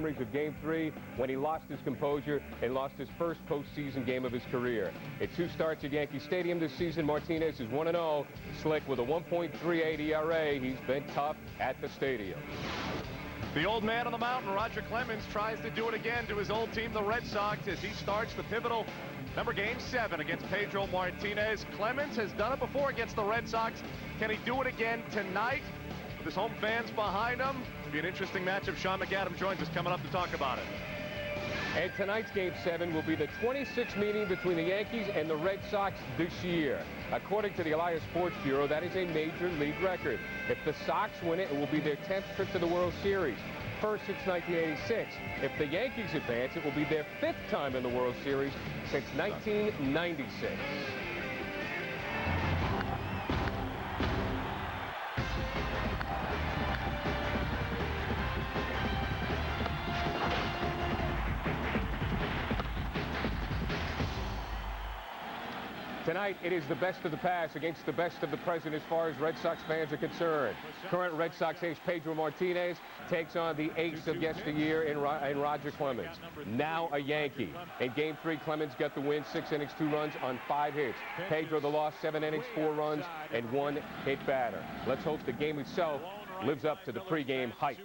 memories of Game 3 when he lost his composure and lost his first postseason game of his career. At 2 starts at Yankee Stadium this season, Martinez is 1-0. Slick with a 1.38 ERA. He's been tough at the stadium. The old man on the mountain, Roger Clemens, tries to do it again to his old team, the Red Sox, as he starts the pivotal Game 7 against Pedro Martinez. Clemens has done it before against the Red Sox. Can he do it again tonight? With his home fans behind him. It'll be an interesting matchup. Sean McAdam joins us coming up to talk about it. And tonight's Game 7 will be the 26th meeting between the Yankees and the Red Sox this year. According to the Elias Sports Bureau, that is a major league record. If the Sox win it, it will be their 10th trip to the World Series. First since 1986. If the Yankees advance, it will be their 5th time in the World Series since 1996. Tonight, it is the best of the past against the best of the present as far as Red Sox fans are concerned. Current Red Sox ace Pedro Martinez takes on the ace of yesteryear in Roger Clemens. Now a Yankee. In Game 3, Clemens got the win, 6 innings, 2 runs on 5 hits. Pedro the loss, 7 innings, 4 runs, and 1 hit batter. Let's hope the game itself lives up to the pregame hype.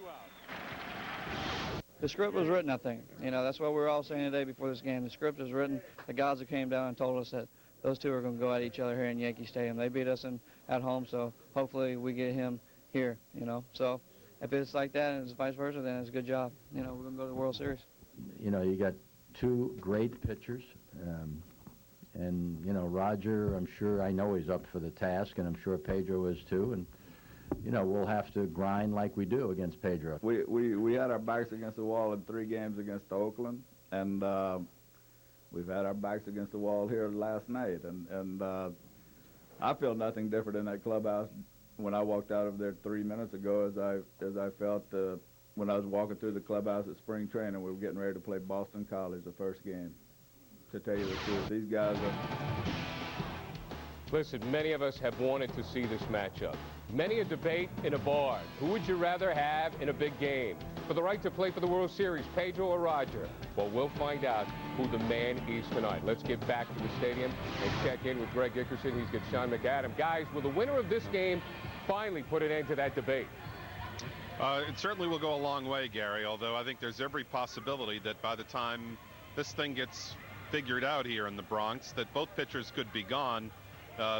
The script was written, I think. You know, that's what we were all saying today before this game. The script was written. The guys that came down and told us that those two are going to go at each other here in Yankee Stadium. They beat us at home, so hopefully we get him here, you know. So if it's like that and it's vice versa, then it's a good job. You know, we're going to go to the World Series. You know, you got 2 great pitchers. And, you know, Roger, I know he's up for the task, and I'm sure Pedro is too. And, you know, we'll have to grind like we do against Pedro. We had our backs against the wall in 3 games against Oakland, and we've had our backs against the wall here last night, and I feel nothing different in that clubhouse when I walked out of there 3 minutes ago as I felt when I was walking through the clubhouse at spring training. We were getting ready to play Boston College the first game. To tell you the truth, these guys are... Listen, many of us have wanted to see this matchup. Many a debate in a bar. Who would you rather have in a big game? For the right to play for the World Series, Pedro or Roger? Well, we'll find out who the man is tonight. Let's get back to the stadium and check in with Greg Dickerson. He's got Sean McAdam. Guys, will the winner of this game finally put an end to that debate? It certainly will go a long way, Gary, although I think there's every possibility that by the time this thing gets figured out here in the Bronx, that both pitchers could be gone.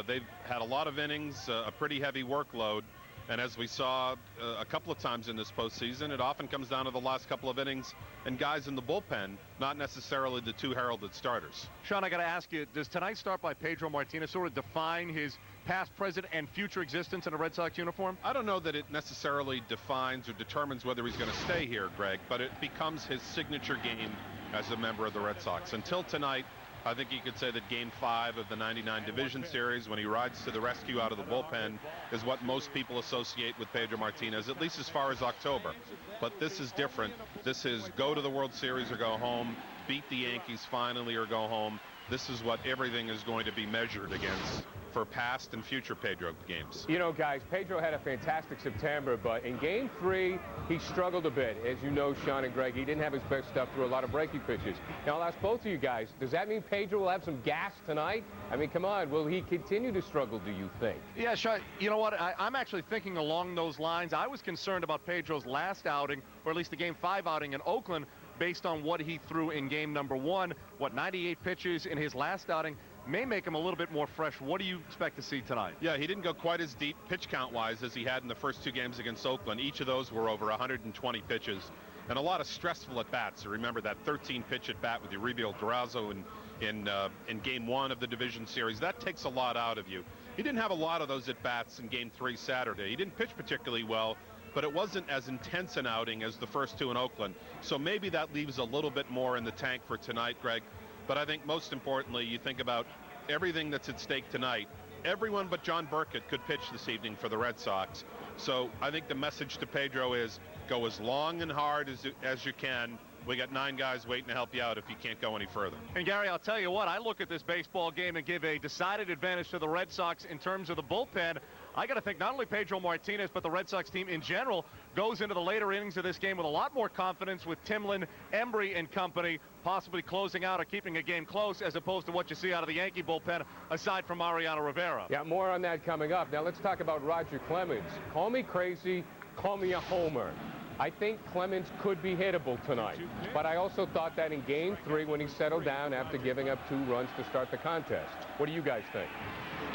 They've had a lot of innings, a pretty heavy workload, and as we saw a couple of times in this postseason, it often comes down to the last couple of innings and guys in the bullpen, not necessarily the 2 heralded starters. Sean, I got to ask you, does tonight's start by Pedro Martinez sort of define his past, present, and future existence in a Red Sox uniform? I don't know that it necessarily defines or determines whether he's going to stay here, Greg, but it becomes his signature game as a member of the Red Sox. Until tonight, I think you could say that Game 5 of the '99 Division Series, when he rides to the rescue out of the bullpen, is what most people associate with Pedro Martinez, at least as far as October. But this is different. This is go to the World Series or go home, beat the Yankees finally or go home. This is what everything is going to be measured against for past and future Pedro games. You know, guys, Pedro had a fantastic September, but in Game 3, he struggled a bit. As you know, Sean and Greg, he didn't have his best stuff through a lot of breaking pitches. Now, I'll ask both of you guys, does that mean Pedro will have some gas tonight? I mean, come on, will he continue to struggle, do you think? Yeah, Sean, you know what? I'm actually thinking along those lines. I was concerned about Pedro's last outing, or at least the Game 5 outing in Oakland, based on what he threw in Game number 1. 98 pitches in his last outing may make him a little bit more fresh. What do you expect to see tonight? Yeah, he didn't go quite as deep pitch count-wise as he had in the first 2 games against Oakland. Each of those were over 120 pitches, and a lot of stressful at-bats. So remember that 13-pitch at-bat with Uribe Durazo in Game 1 of the Division Series. That takes a lot out of you. He didn't have a lot of those at-bats in Game 3 Saturday. He didn't pitch particularly well, but it wasn't as intense an outing as the first 2 in Oakland. So maybe that leaves a little bit more in the tank for tonight, Greg. But I think most importantly, you think about everything that's at stake tonight. Everyone but John Burkett could pitch this evening for the Red Sox. So I think the message to Pedro is go as long and hard as you can. We got 9 guys waiting to help you out if you can't go any further. And Gary, I'll tell you what, I look at this baseball game and give a decided advantage to the Red Sox in terms of the bullpen. I got to think not only Pedro Martinez, but the Red Sox team in general goes into the later innings of this game with a lot more confidence with Timlin, Embry, and company possibly closing out or keeping a game close as opposed to what you see out of the Yankee bullpen aside from Mariano Rivera. Yeah, more on that coming up. Now let's talk about Roger Clemens. Call me crazy, call me a homer. I think Clemens could be hittable tonight, but I also thought that in Game 3 when he settled down after giving up 2 runs to start the contest. What do you guys think?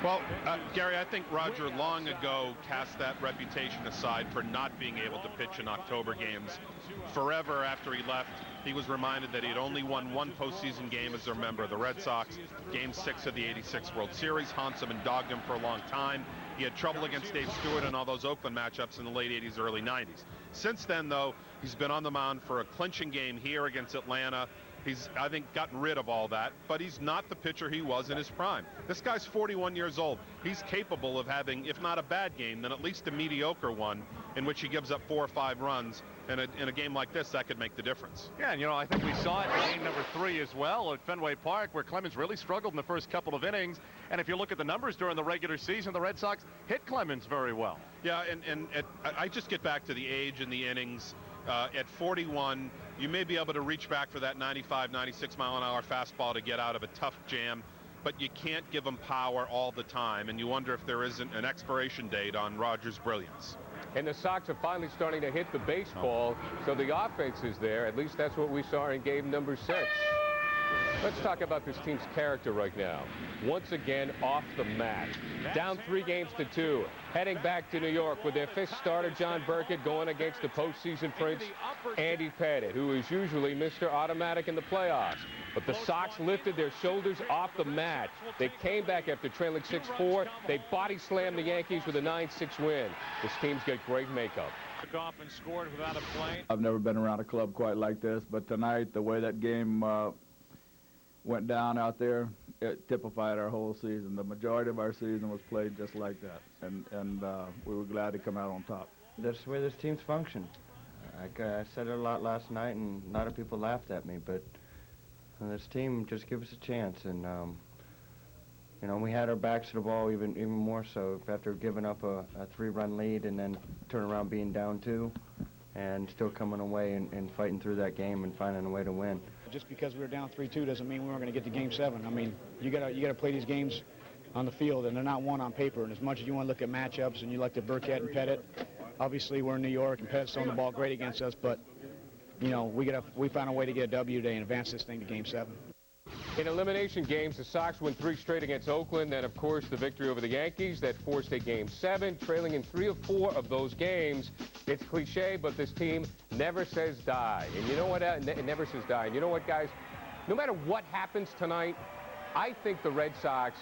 Well, Gary, I think Roger long ago cast that reputation aside for not being able to pitch in October games. Forever after he left, he was reminded that he had only won 1 postseason game as a member of the Red Sox, Game 6 of the '86 World Series. Haunts him and dogged him for a long time. He had trouble against Dave Stewart in all those Oakland matchups in the late 80s, early 90s. Since then, though, he's been on the mound for a clinching game here against Atlanta. He's, I think, gotten rid of all that, but he's not the pitcher he was in his prime. This guy's 41 years old. He's capable of having, if not a bad game, then at least a mediocre one in which he gives up 4 or 5 runs. And in a game like this, that could make the difference. Yeah, and, you know, I think we saw it in game number 3 as well at Fenway Park, where Clemens really struggled in the first couple of innings. And if you look at the numbers during the regular season, the Red Sox hit Clemens very well. Yeah, and I just get back to the age and the innings. At 41, you may be able to reach back for that 95, 96 mile an hour fastball to get out of a tough jam, but you can't give him power all the time, and you wonder if there isn't an expiration date on Roger's brilliance. And the Sox are finally starting to hit the baseball, so the offense is there. At least that's what we saw in game number 6. Let's talk about this team's character right now. Once again, off the mat. Down 3 games to 2. Heading back to New York with their 5th starter, John Burkett, going against the postseason prince, Andy Pettitte, who is usually Mr. Automatic in the playoffs. But the Sox lifted their shoulders off the mat. They came back after trailing 6-4. They body slammed the Yankees with a 9-6 win. This team's got great makeup. Off and scored without a plane. I've never been around a club quite like this, but tonight, the way that game went down out there, it typified our whole season. The majority of our season was played just like that, and we were glad to come out on top. That's the way this team's function. I said it a lot last night, and a lot of people laughed at me, but this team just give us a chance. And, you know, we had our backs to the ball even more so after giving up a 3-run lead and then turn around being down 2 and still coming away and fighting through that game and finding a way to win. Just because we were down 3-2 doesn't mean we weren't going to get to Game 7. I mean, you gotta play these games on the field, and they're not won on paper. And as much as you want to look at matchups and you like the Burkett and Pettitte, obviously we're in New York and Pettitte's throwing the ball great against us, but you know we found a way to get a W today and advance this thing to Game 7. In elimination games, the Sox win 3 straight against Oakland, and of course the victory over the Yankees that forced a Game 7, trailing in 3 of 4 of those games. It's cliche, but this team never says die. And you know what? It never says die. And you know what, guys? No matter what happens tonight, I think the Red Sox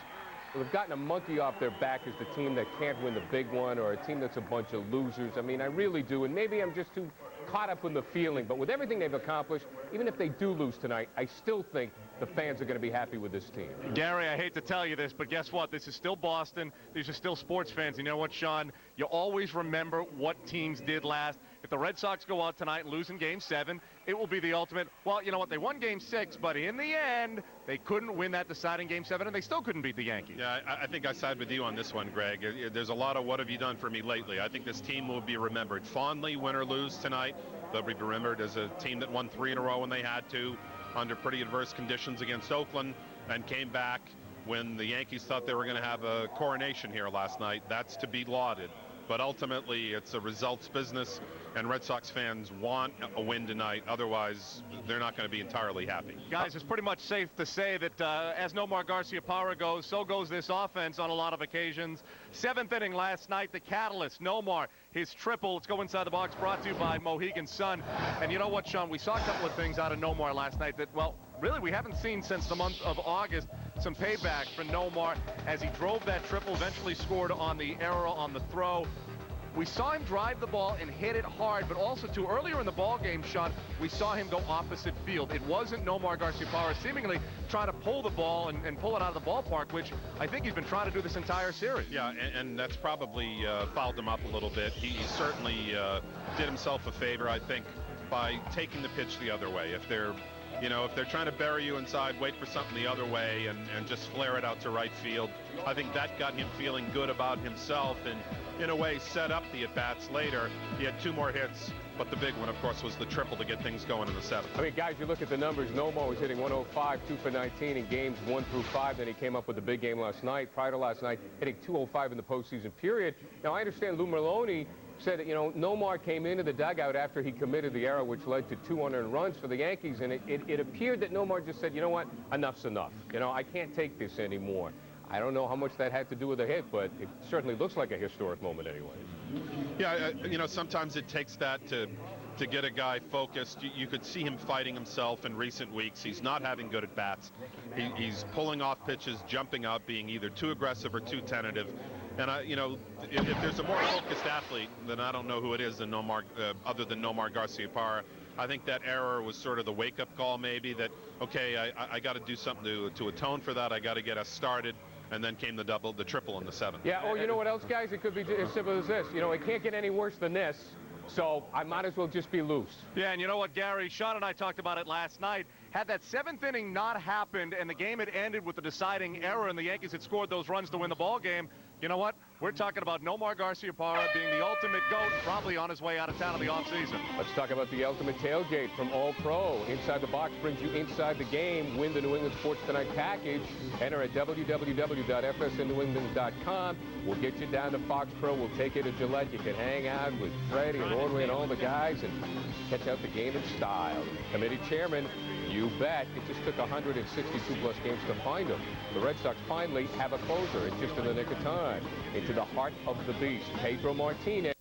have gotten a monkey off their back as the team that can't win the big one, or a team that's a bunch of losers. I mean, I really do, and maybe I'm just too caught up in the feeling, but with everything they've accomplished, even if they do lose tonight, I still think the fans are going to be happy with this team. Gary, I hate to tell you this, but guess what? This is still Boston. These are still sports fans. You know what, Sean? You always remember what teams did last. If the Red Sox go out tonight and lose in Game 7, it will be the ultimate, well, you know what, they won Game 6, but in the end, they couldn't win that deciding Game 7, and they still couldn't beat the Yankees. Yeah, I think I side with you on this one, Greg. There's a lot of what have you done for me lately. I think this team will be remembered fondly, win or lose tonight. They'll be remembered as a team that won 3 in a row when they had to, under pretty adverse conditions against Oakland, and came back when the Yankees thought they were going to have a coronation here last night. That's to be lauded. But ultimately, it's a results business, and Red Sox fans want a win tonight. Otherwise, they're not going to be entirely happy. Guys, it's pretty much safe to say that as Nomar Garciaparra goes, so goes this offense on a lot of occasions. 7th inning last night, the catalyst, Nomar, his triple. Let's go inside the box, brought to you by Mohegan Sun. And you know what, Sean? We saw a couple of things out of Nomar last night that, well, really we haven't seen since the month of August. Some payback for Nomar as he drove that triple, eventually scored on the error on the throw. We saw him drive the ball and hit it hard, but also, too, earlier in the ball game, Sean, we saw him go opposite field. It wasn't Nomar Garciaparra seemingly trying to pull the ball and pull it out of the ballpark, which I think he's been trying to do this entire series. Yeah, and that's probably fouled him up a little bit. He certainly did himself a favor, I think, by taking the pitch the other way. If they're You know, if they're trying to bury you inside, wait for something the other way and just flare it out to right field. I think that got him feeling good about himself and, in a way, set up the at-bats later. He had 2 more hits, but the big one, of course, was the triple to get things going in the 7th. I mean, guys, you look at the numbers. Nomar was hitting 105, 2 for 19 in games 1 through 5. Then he came up with the big game last night. Prior to last night, hitting 205 in the postseason period. Now, I understand Lou Merlone said that, you know, Nomar came into the dugout after he committed the error, which led to 200 runs for the Yankees, and it appeared that Nomar just said, you know what, enough's enough. You know, I can't take this anymore. I don't know how much that had to do with the hit, but it certainly looks like a historic moment anyways. Yeah, you know, sometimes it takes that to get a guy focused. You could see him fighting himself in recent weeks. He's not having good at-bats. He's pulling off pitches, jumping up, being either too aggressive or too tentative. And, you know, if there's a more focused athlete, then I don't know who it is than Nomar, other than Nomar Garciaparra. I think that error was sort of the wake-up call, maybe, that, okay, I got to do something to atone for that. I got to get us started. And then came the triple in the 7th. Yeah, or you know what else, guys? It could be as simple as this. You know, it can't get any worse than this, so I might as well just be loose. Yeah, and you know what, Gary? Sean and I talked about it last night. Had that 7th inning not happened and the game had ended with the deciding error and the Yankees had scored those runs to win the ball game, you know what? We're talking about Nomar Garciaparra being the ultimate GOAT, probably on his way out of town in the offseason. Let's talk about the ultimate tailgate from All Pro. Inside the Box brings you inside the game. Win the New England Sports Tonight package. Enter at www.fsnnewengland.com. We'll get you down to Fox Pro. We'll take you to Gillette. You can hang out with Freddie and Ordway and all the guys and catch out the game in style. Committee chairman, you bet. It just took 162-plus games to find him. The Red Sox finally have a closer. It's just in the nick of time. Into the heart of the beast, Pedro Martinez.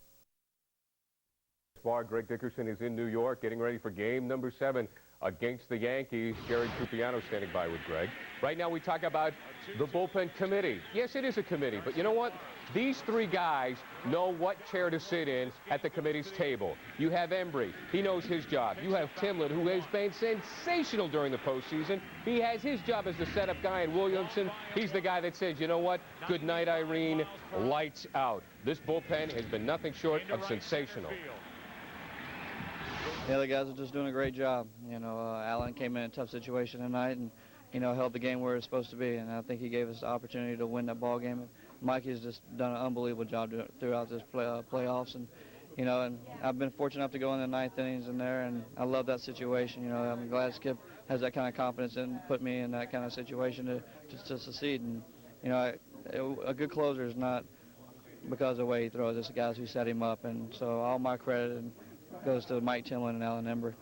Greg Dickerson is in New York getting ready for game number 7 against the Yankees. Jerry Trupiano standing by with Greg. Right now we talk about the bullpen committee. Yes, it is a committee, but you know what? These 3 guys know what chair to sit in at the committee's table. You have Embry. He knows his job. You have Timlin, who has been sensational during the postseason. He has his job as the setup guy, and Williamson, he's the guy that says, you know what? Good night, Irene. Lights out. This bullpen has been nothing short of sensational. Yeah, the guys are just doing a great job. You know, Allen came in a tough situation tonight and, you know, held the game where it's supposed to be, and I think he gave us the opportunity to win that ball game. Mikey's just done an unbelievable job throughout this playoffs, and, you know, and I've been fortunate enough to go in the 9th innings in there, and I love that situation. You know, I'm glad Skip has that kind of confidence and put me in that kind of situation to succeed. And, you know, a good closer is not because of the way he throws. It's the guys who set him up, and so all my credit goes to Mike Timlin and Alan Embry.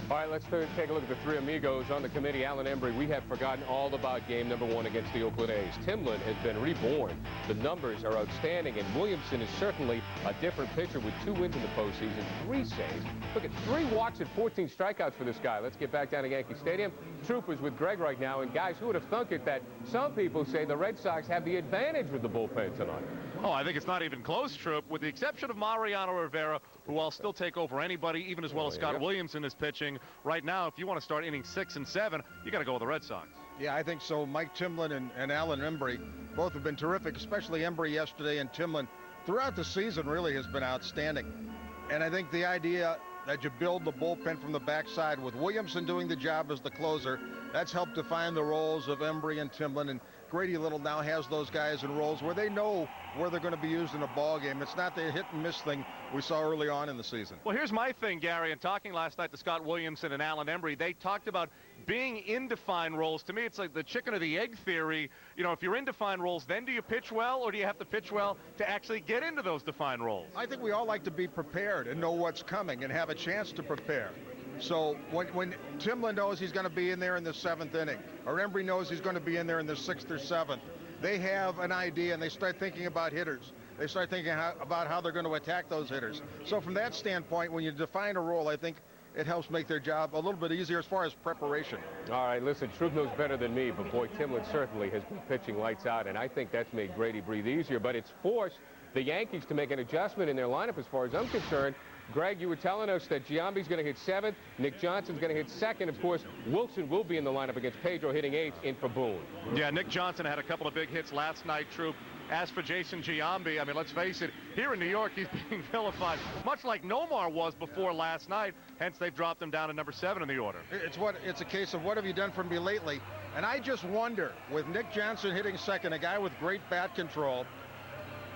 All right, let's take a look at the 3 amigos on the committee. Alan Embry, we have forgotten all about game number 1 against the Oakland A's. Timlin has been reborn. The numbers are outstanding, and Williamson is certainly a different pitcher with 2 wins in the postseason, 3 saves. Look at 3 walks and 14 strikeouts for this guy. Let's get back down to Yankee Stadium. Troopers with Greg right now, and guys, who would have thunk it that some people say the Red Sox have the advantage with the bullpen tonight? Oh, I think it's not even close, Troop, with the exception of Mariano Rivera, who I'll still take over anybody, even as well as Scott Williamson is pitching. Right now, if you want to start innings 6 and 7, you got to go with the Red Sox. Yeah, I think so. Mike Timlin and Alan Embry both have been terrific, especially Embry yesterday, and Timlin throughout the season really has been outstanding. And I think the idea that you build the bullpen from the backside with Williamson doing the job as the closer, that's helped define the roles of Embry and Timlin. And Grady Little now has those guys in roles where they know where they're going to be used in a ball game. It's not the hit and miss thing we saw early on in the season. Well, here's my thing, Gary, and talking last night to Scott Williamson and Alan Embry, they talked about being in defined roles. To me, it's like the chicken or the egg theory. You know, if you're in defined roles, then do you pitch well, or do you have to pitch well to actually get into those defined roles? I think we all like to be prepared and know what's coming and have a chance to prepare. So when Timlin knows he's going to be in there in the 7th inning, or Embry knows he's going to be in there in the 6th or 7th, they have an idea and they start thinking about hitters. They start thinking about how they're going to attack those hitters. So from that standpoint, when you define a role, I think it helps make their job a little bit easier as far as preparation. All right, listen, Troop knows better than me, but boy, Timlin certainly has been pitching lights out, and I think that's made Grady breathe easier, but it's forced the Yankees to make an adjustment in their lineup as far as I'm concerned. Greg, you were telling us that Giambi's going to hit 7th, Nick Johnson's going to hit 2nd. Of course, Wilson will be in the lineup against Pedro, hitting 8th in for Boone. Yeah, Nick Johnson had a couple of big hits last night, Troop. As for Jason Giambi, I mean, let's face it, here in New York, he's being vilified, much like Nomar was before last night. Hence, they've dropped him down to number 7 in the order. It's a case of what have you done for me lately? And I just wonder, with Nick Johnson hitting second, a guy with great bat control,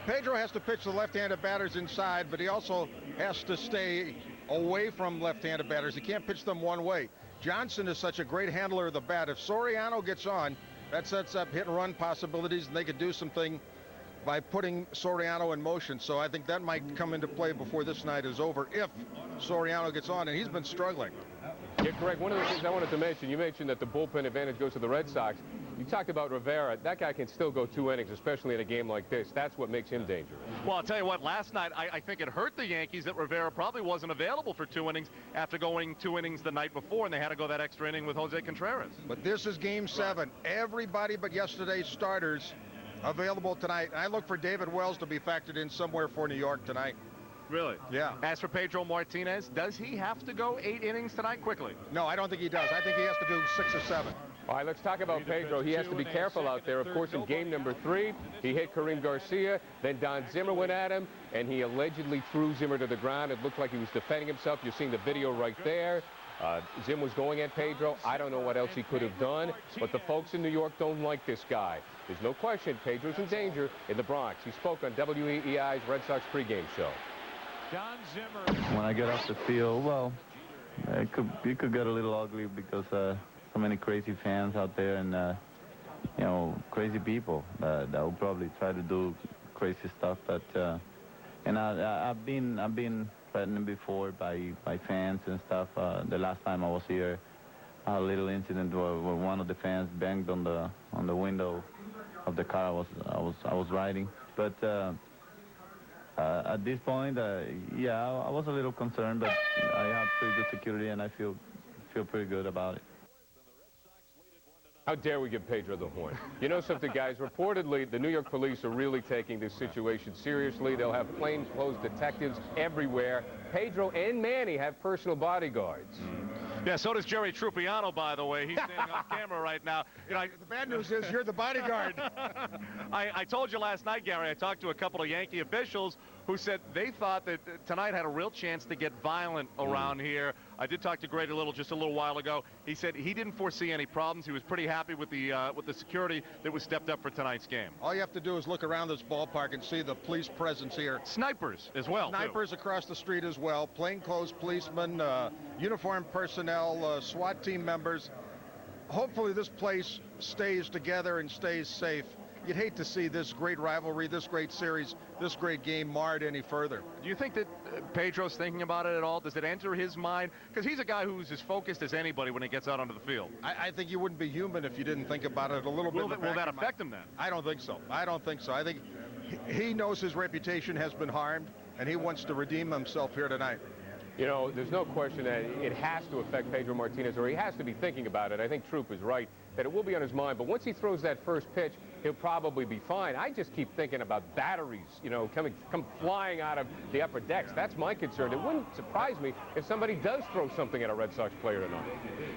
Pedro has to pitch the left-handed batters inside, but he also has to stay away from left-handed batters. He can't pitch them one way. Johnson is such a great handler of the bat. If Soriano gets on, that sets up hit-and-run possibilities, and they could do something by putting Soriano in motion. So I think that might come into play before this night is over if Soriano gets on, and he's been struggling. Yeah, correct. One of the things I wanted to mention, you mentioned that the bullpen advantage goes to the Red Sox. You talked about Rivera. That guy can still go 2 innings, especially in a game like this. That's what makes him dangerous. Well, I'll tell you what, last night, I think it hurt the Yankees that Rivera probably wasn't available for 2 innings after going 2 innings the night before, and they had to go that extra inning with Jose Contreras. But this is Game 7. Everybody but yesterday's starters available tonight. I look for David Wells to be factored in somewhere for New York tonight. Really? Yeah. As for Pedro Martinez, does he have to go 8 innings tonight quickly? No, I don't think he does. I think he has to do 6 or 7. All right, let's talk about Pedro. He has to be careful out there. Of course, in game number 3, he hit Karim Garcia. Then Don Zimmer went at him, and he allegedly threw Zimmer to the ground. It looked like he was defending himself. You're seeing the video right there. Zim was going at Pedro. I don't know what else he could have done, but the folks in New York don't like this guy. There's no question Pedro's in danger in the Bronx. He spoke on WEEI's Red Sox pregame show. Don Zimmer. When I get off the field, well, it could get a little ugly because so many crazy fans out there and you know, crazy people that will probably try to do crazy stuff. But and I've been threatened before by fans and stuff. The last time I was here, I had a little incident where one of the fans banged on the window of the car I was riding. But at this point, yeah, I was a little concerned, but I have pretty good security, and I feel pretty good about it. How dare we give Pedro the horn? You know something, guys? Reportedly, the New York police are really taking this situation seriously. They'll have plainclothes detectives everywhere. Pedro and Manny have personal bodyguards. Yeah, so does Jerry Trupiano, by the way. He's standing off camera right now. You know, The bad news is you're the bodyguard. I told you last night, Gary, I talked to a couple of Yankee officials who said they thought that tonight had a real chance to get violent around here. I did talk to Grady Little just a little while ago. He said he didn't foresee any problems. He was pretty happy with the security that was stepped up for tonight's game. All you have to do is look around this ballpark and see the police presence here. Snipers as well. Snipers across the street as well. Plainclothes policemen, uniformed personnel, SWAT team members. Hopefully this place stays together and stays safe. You'd hate to see this great rivalry, this great series, this great game marred any further. Do you think that Pedro's thinking about it at all? Does it enter his mind? Because he's a guy who's as focused as anybody when he gets out onto the field. I think you wouldn't be human if you didn't think about it a little bit. Will that affect him then? I don't think so. I don't think so. I think he knows his reputation has been harmed, and he wants to redeem himself here tonight. You know, there's no question that it has to affect Pedro Martinez, or he has to be thinking about it. I think Troop is right that it will be on his mind, but once he throws that first pitch, he'll probably be fine. I just keep thinking about batteries, you know, come flying out of the upper decks. That's my concern. It wouldn't surprise me if somebody does throw something at a Red Sox player tonight.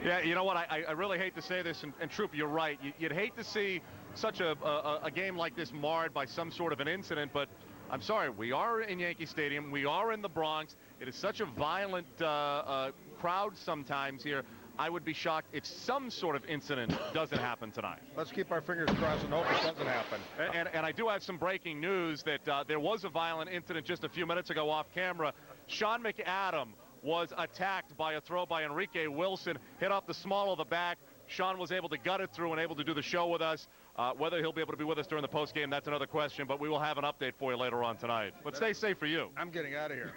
Yeah, you know what? I really hate to say this, and Troop, you're right. You'd hate to see such a game like this marred by some sort of an incident, but I'm sorry, we are in Yankee Stadium. We are in the Bronx. It is such a violent crowd sometimes here. I would be shocked if some sort of incident doesn't happen tonight. Let's keep our fingers crossed and hope it doesn't happen. And I do have some breaking news that there was a violent incident just a few minutes ago off camera. Sean McAdam was attacked by a throw by Enrique Wilson, hit off the small of the back. Sean was able to gut it through and able to do the show with us. Whether he'll be able to be with us during the postgame, that's another question, but we will have an update for you later on tonight. But stay safe for you. I'm getting out of here.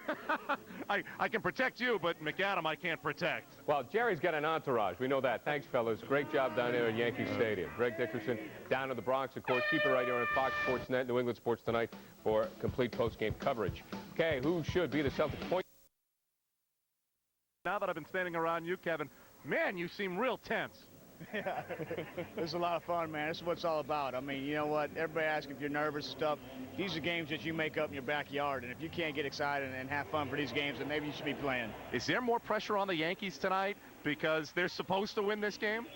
I can protect you, but McAdam I can't protect. Well, Jerry's got an entourage. We know that. Thanks, fellas. Great job down there at Yankee Stadium. Greg Dickerson down in the Bronx, of course. Keep it right here on Fox Sports Net, New England Sports Tonight for complete postgame coverage. Okay, who should be the Celtics point? Now that I've been standing around you, Kevin, man, you seem real tense. Yeah, this is a lot of fun, man. This is what it's all about. I mean, you know what? Everybody asks if you're nervous and stuff. These are games that you make up in your backyard, and if you can't get excited and have fun for these games, then maybe you should be playing. Is there more pressure on the Yankees tonight because they're supposed to win this game?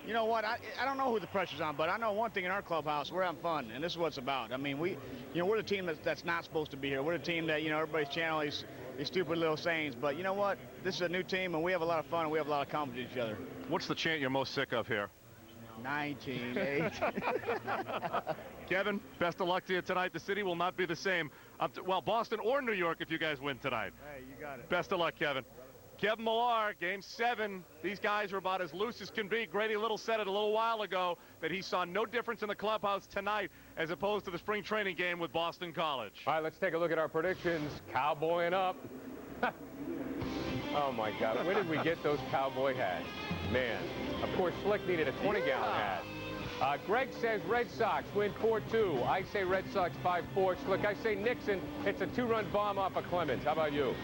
You know what? I don't know who the pressure's on, but I know one thing in our clubhouse, we're having fun, and this is what it's about. I mean, we're the team that's not supposed to be here. We're the team that, everybody's channeling these stupid little sayings, but you know what? This is a new team, and we have a lot of fun, and we have a lot of confidence in each other. What's the chant you're most sick of here? 19-8. Kevin, best of luck to you tonight. The city will not be the same. Well, Boston or New York if you guys win tonight. Hey, you got it. Best of luck, Kevin. Kevin Millar, Game 7. These guys are about as loose as can be. Grady Little said it a little while ago that he saw no difference in the clubhouse tonight as opposed to the spring training game with Boston College. All right, let's take a look at our predictions. Cowboying up. Oh, my God. Where did we get those cowboy hats? Man, of course, Slick needed a 20-gallon hat. Greg says Red Sox win 4-2. I say Red Sox 5-4. Slick, I say Nixon hits a 2-run bomb off of Clemens. How about you?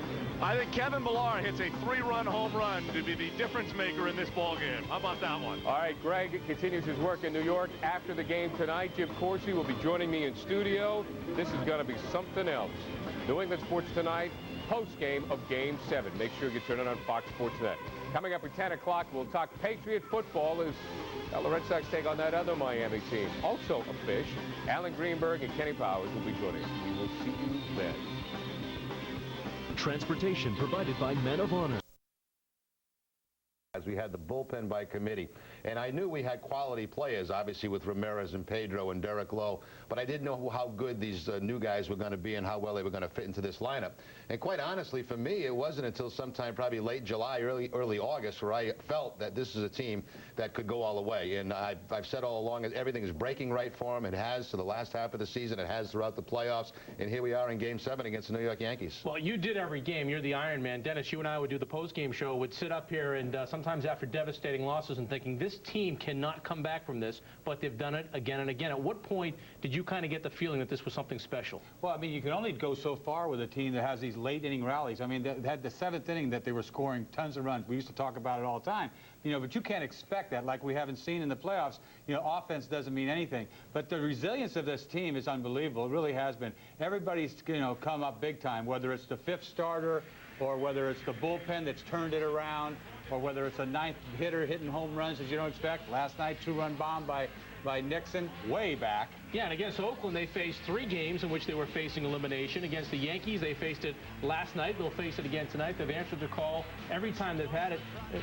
I think Kevin Millar hits a 3-run home run to be the difference maker in this ballgame. How about that one? All right, Greg continues his work in New York after the game tonight. Jim Corsi will be joining me in studio. This is going to be something else. New England Sports Tonight, post-game of Game 7. Make sure you turn it on Fox Sports Net. Coming up at 10 o'clock, we'll talk Patriot football as the Red Sox take on that other Miami team. Also a fish. Alan Greenberg and Kenny Powers will be joining us. We will see you then. Transportation provided by Men of Honor. As we had the bullpen by committee, and I knew we had quality players, obviously with Ramirez and Pedro and Derek Lowe, but I didn't know how good these new guys were going to be and how well they were going to fit into this lineup. And quite honestly, for me, it wasn't until sometime probably late July, early August, where I felt that this is a team that could go all the way. And I've said all along that everything is breaking right for them. It has to the last half of the season. It has throughout the playoffs. And here we are in Game 7 against the New York Yankees. Well, you did every game. You're the Iron Man. Dennis, you and I would do the post-game show, would sit up here and sometimes after devastating losses and thinking this team cannot come back from this, but they've done it again and again. At what point did you kind of get the feeling that this was something special? Well, I mean, you can only go so far with a team that has these late inning rallies. I mean, they had the 7th inning that they were scoring tons of runs. We used to talk about it all the time. But you can't expect that like we haven't seen in the playoffs. Offense doesn't mean anything. But the resilience of this team is unbelievable. It really has been. Everybody's, come up big time, whether it's the 5th starter or whether it's the bullpen that's turned it around, or whether it's a 9th hitter hitting home runs as you don't expect. Last night, 2-run bomb by Nixon, way back. Yeah, and against Oakland, they faced 3 games in which they were facing elimination. Against the Yankees, they faced it last night. They'll face it again tonight. They've answered the call every time they've had it.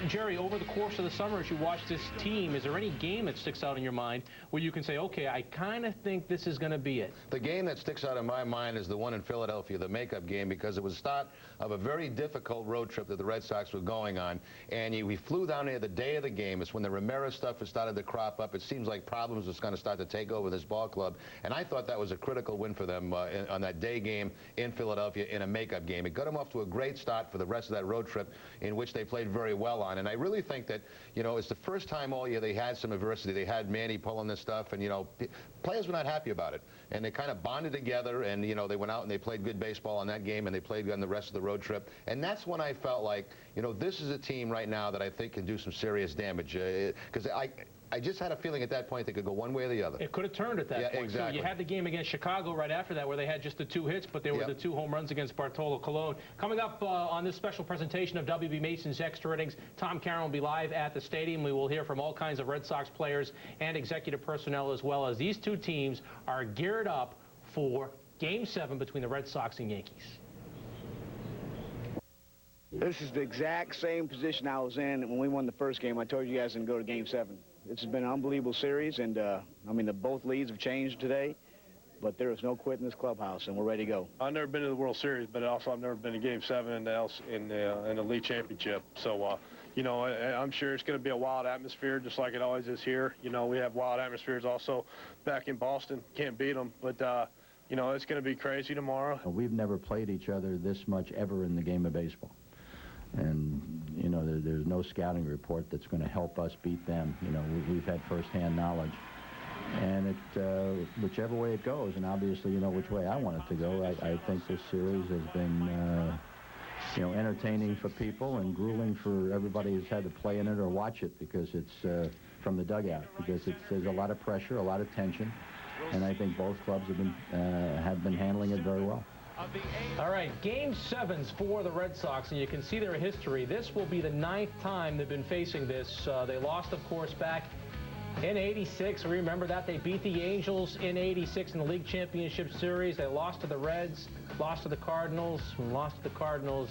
Jerry, over the course of the summer, as you watch this team, is there any game that sticks out in your mind where you can say, okay, I kind of think this is going to be it? The game that sticks out in my mind is the one in Philadelphia, the makeup game, because it was the start of a very difficult road trip that the Red Sox were going on. And we flew down there the day of the game. It's when the Ramirez stuff has started to crop up. It seems like problems is going to start to take over this ball club. And I thought that was a critical win for them on that day game in Philadelphia in a makeup game. It got them off to a great start for the rest of that road trip, in which they played very well on. And I really think that, it's the first time all year they had some adversity. They had Manny pulling this stuff, and, players were not happy about it. And they kind of bonded together, and, they went out and they played good baseball on that game, and they played on the rest of the road trip. And that's when I felt like, this is a team right now that I think can do some serious damage. Because I just had a feeling at that point they could go one way or the other. It could have turned at that point. Exactly. So you had the game against Chicago right after that where they had just the 2 hits, but they were the 2 home runs against Bartolo Colon. Coming up on this special presentation of W.B. Mason's Extra Innings, Tom Caron will be live at the stadium. We will hear from all kinds of Red Sox players and executive personnel, as well as these 2 teams are geared up for Game 7 between the Red Sox and Yankees. This is the exact same position I was in when we won the first game. I told you guys to go to Game 7. This has been an unbelievable series, and both leads have changed today, but there is no quit in this clubhouse, and we're ready to go. I've never been to the World Series, but also I've never been to Game 7 in the league championship. So, I'm sure it's going to be a wild atmosphere, just like it always is here. We have wild atmospheres also back in Boston. Can't beat them, but it's going to be crazy tomorrow. We've never played each other this much ever in the game of baseball. And, there's no scouting report that's going to help us beat them. We've had firsthand knowledge. And whichever way it goes, and obviously you know which way I want it to go, I think this series has been, entertaining for people and grueling for everybody who's had to play in it or watch it, because it's from the dugout, because there's a lot of pressure, a lot of tension, and I think both clubs have been handling it very well. All right, Game 7's for the Red Sox, and you can see their history. This will be the 9th time they've been facing this. They lost, of course, back In '86, remember that they beat the Angels in '86 in the League Championship Series. They lost to the Reds, lost to the Cardinals,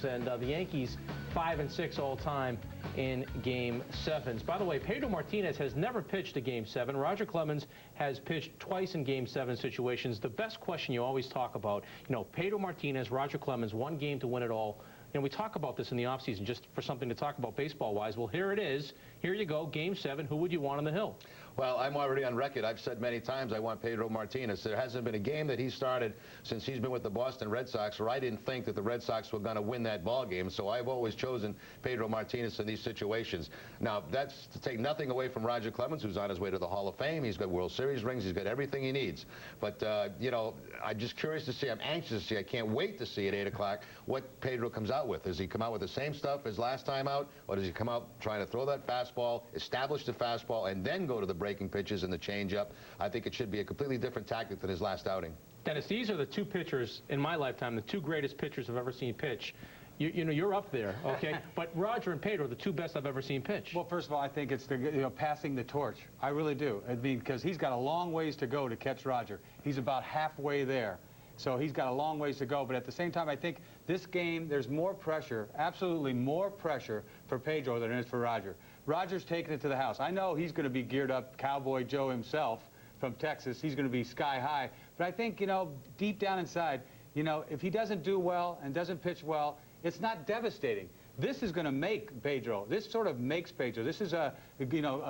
and the Yankees 5-6 all time in Game 7s. By the way, Pedro Martinez has never pitched a Game 7. Roger Clemens has pitched twice in Game 7 situations. The best question you always talk about, Pedro Martinez, Roger Clemens, one game to win it all. We talk about this in the offseason just for something to talk about baseball-wise. Well, here it is. Here you go, Game 7. Who would you want on the hill? Well, I'm already on record. I've said many times I want Pedro Martinez. There hasn't been a game that he started since he's been with the Boston Red Sox where I didn't think that the Red Sox were going to win that ball game. So I've always chosen Pedro Martinez in these situations. Now, that's to take nothing away from Roger Clemens, who's on his way to the Hall of Fame. He's got World Series rings. He's got everything he needs. But, I'm just curious to see. I'm anxious to see. I can't wait to see at 8 o'clock what Pedro comes out with. Does he come out with the same stuff as last time out, or does he come out trying to throw that fastball, establish the fastball, and then go to the breaking pitches and the changeup? I think it should be a completely different tactic than his last outing. Dennis, these are the two pitchers in my lifetime, the two greatest pitchers I've ever seen pitch. You're up there, okay? But Roger and Pedro are the two best I've ever seen pitch. Well, first of all, I think it's passing the torch. I really do. I mean, because he's got a long ways to go to catch Roger. He's about halfway there. So he's got a long ways to go. But at the same time, I think this game, there's more pressure, absolutely more pressure for Pedro than there is for Roger. Roger's taking it to the house. I know he's going to be geared up, Cowboy Joe himself from Texas. He's going to be sky high. But I think, deep down inside, if he doesn't do well and doesn't pitch well, it's not devastating. This is going to make Pedro. This sort of makes Pedro. This is a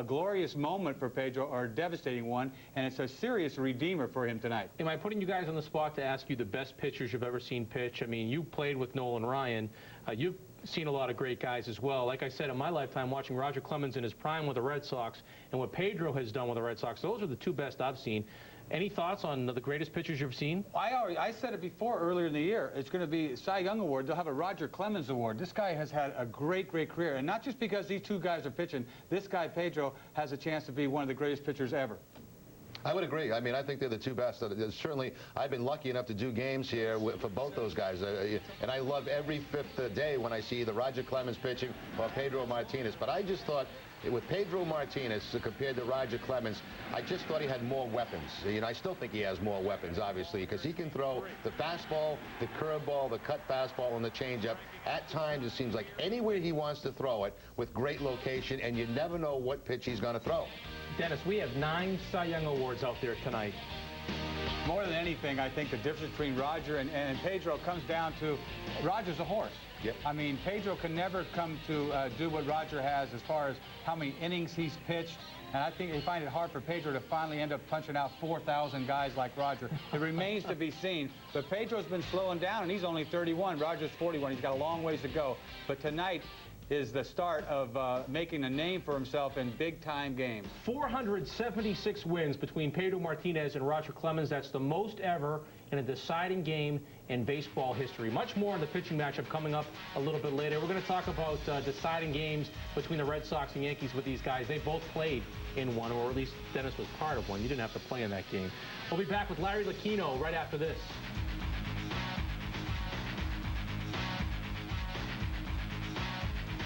glorious moment for Pedro, or a devastating one, and it's a serious redeemer for him tonight. Am I putting you guys on the spot to ask you the best pitchers you've ever seen pitch? I mean, you played with Nolan Ryan. You've seen a lot of great guys as well. Like I said, in my lifetime, watching Roger Clemens in his prime with the Red Sox and what Pedro has done with the Red Sox, those are the two best I've seen. Any thoughts on the greatest pitchers you've seen? I said it before earlier in the year. It's going to be Cy Young Award. They'll have a Roger Clemens Award. This guy has had a great, great career. And not just because these two guys are pitching. This guy, Pedro, has a chance to be one of the greatest pitchers ever. I would agree. I mean, I think they're the two best. Certainly, I've been lucky enough to do games here for both those guys. And I love every fifth day when I see either Roger Clemens pitching or Pedro Martinez. But I just thought, with Pedro Martinez compared to Roger Clemens, I just thought he had more weapons. I still think he has more weapons, obviously, because he can throw the fastball, the curveball, the cut fastball, and the changeup. At times, it seems like anywhere he wants to throw it with great location, and you never know what pitch he's going to throw. Dennis, we have 9 Cy Young Awards out there tonight. More than anything, I think the difference between Roger and Pedro comes down to Roger's a horse. Yep. I mean, Pedro can never come to do what Roger has as far as how many innings he's pitched. And I think they find it hard for Pedro to finally end up punching out 4,000 guys like Roger. It remains to be seen. But Pedro's been slowing down, and he's only 31. Roger's 41. He's got a long ways to go. But tonight is the start of making a name for himself in big-time games. 476 wins between Pedro Martinez and Roger Clemens. That's the most ever in a deciding game in baseball history. Much more in the pitching matchup coming up a little bit later. We're going to talk about deciding games between the Red Sox and Yankees with these guys. They both played in one, or at least Dennis was part of one. You didn't have to play in that game. We'll be back with Larry Lucchino right after this.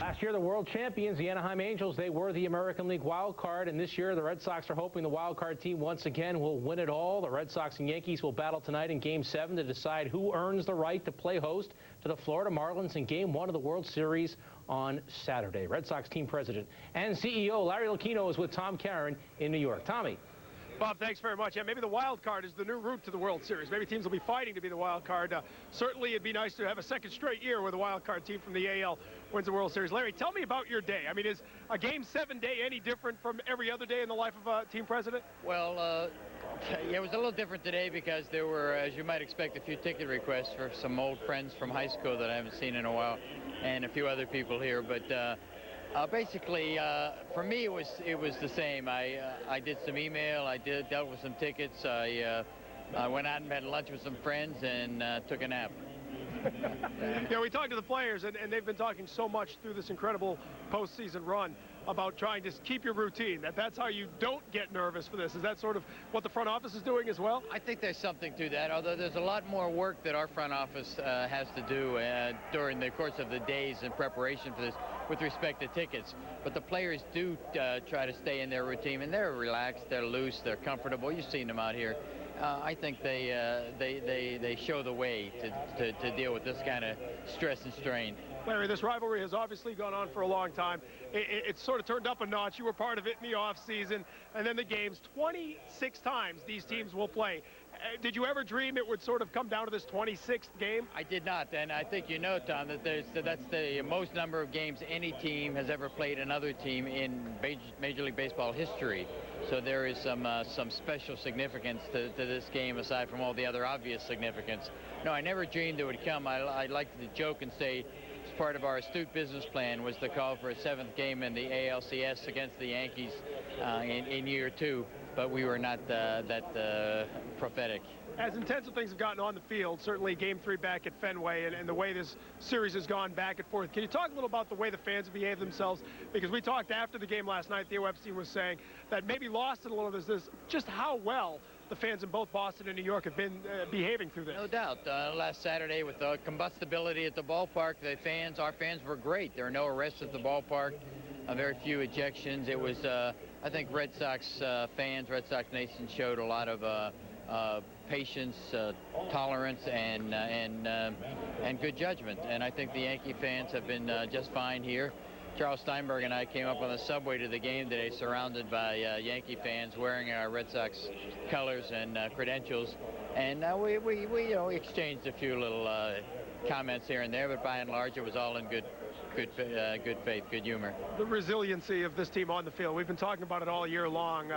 Last year, the world champions, the Anaheim Angels, they were the American League wild card, and this year the Red Sox are hoping the wild card team once again will win it all. The Red Sox and Yankees will battle tonight in Game 7 to decide who earns the right to play host to the Florida Marlins in Game 1 of the World Series on Saturday. Red Sox team president and CEO Larry Lucchino is with Tom Caron in New York. Tommy. Bob, thanks very much. Yeah, maybe the wild card is the new route to the World Series. Maybe teams will be fighting to be the wild card. Certainly, it'd be nice to have a second straight year where the wild card team from the AL wins the World Series. Larry, tell me about your day. I mean, is a Game 7 day any different from every other day in the life of a team president? Well, yeah, it was a little different today because there were, as you might expect, a few ticket requests for some old friends from high school that I haven't seen in a while, and a few other people here. But basically, for me, it was the same. I did some email. I dealt with some tickets. I went out and had lunch with some friends and took a nap. Yeah, we talked to the players, and they've been talking so much through this incredible postseason run about trying to keep your routine, that's how you don't get nervous for this. Is that sort of what the front office is doing as well? I think there's something to that, although there's a lot more work that our front office has to do during the course of the days in preparation for this with respect to tickets. But the players do try to stay in their routine, and they're relaxed, they're loose, they're comfortable. You've seen them out here. I think they show the way to deal with this kind of stress and strain. Larry, this rivalry has obviously gone on for a long time. It's sort of turned up a notch. You were part of it in the offseason, and then the games. 26 times these teams will play. Did you ever dream it would sort of come down to this 26th game? I did not, and I think you know, Tom, that that's the most number of games any team has ever played another team in Major League Baseball history. So there is some special significance to this game aside from all the other obvious significance. No, I never dreamed it would come. I like to joke and say part of our astute business plan was to call for a 7th game in the ALCS against the Yankees in year 2, but we were not that prophetic. As intensive things have gotten on the field, certainly Game 3 back at Fenway and the way this series has gone back and forth, can you talk a little about the way the fans have behaved themselves? Because we talked after the game last night, Theo Epstein was saying that maybe lost in a little of this just how well the fans in both Boston and New York have been behaving through this. No doubt. Last Saturday with the combustibility at the ballpark, our fans were great. There were no arrests at the ballpark, very few ejections. It was, I think Red Sox fans, Red Sox Nation showed a lot of patience, tolerance, and good judgment. And I think the Yankee fans have been just fine here. Charles Steinberg and I came up on the subway to the game today surrounded by Yankee fans wearing our Red Sox colors and credentials. And we exchanged a few little comments here and there, but by and large it was all in good faith, good humor. The resiliency of this team on the field, we've been talking about it all year long.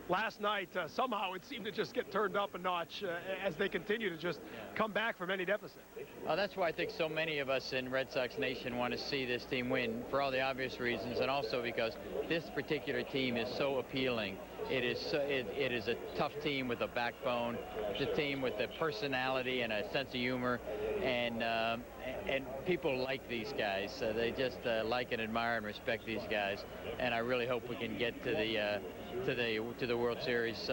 Last night, somehow it seemed to just get turned up a notch as they continue to just come back from any deficit. That's why I think so many of us in Red Sox Nation want to see this team win, for all the obvious reasons, and also because this particular team is so appealing. It is a tough team with a backbone. It's a team with a personality and a sense of humor, and people like these guys. They just like and admire and respect these guys. And I really hope we can get to the World Series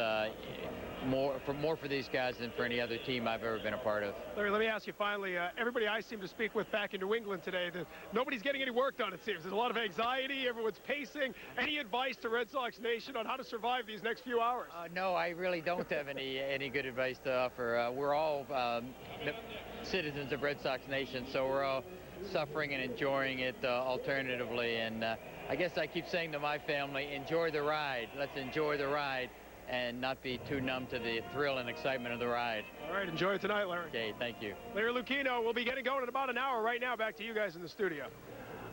more for these guys than for any other team I've ever been a part of. Larry, let me ask you finally, everybody I seem to speak with back in New England today, nobody's getting any work done, it seems. There's a lot of anxiety, everyone's pacing. Any advice to Red Sox Nation on how to survive these next few hours? No, I really don't have any good advice to offer. We're all citizens of Red Sox Nation, so we're all suffering and enjoying it alternatively. And I guess I keep saying to my family, enjoy the ride. Let's enjoy the ride and not be too numb to the thrill and excitement of the ride. All right, enjoy it tonight, Larry. Okay, thank you. Larry Lucchino, we'll be getting going in about an hour right now. Back to you guys in the studio.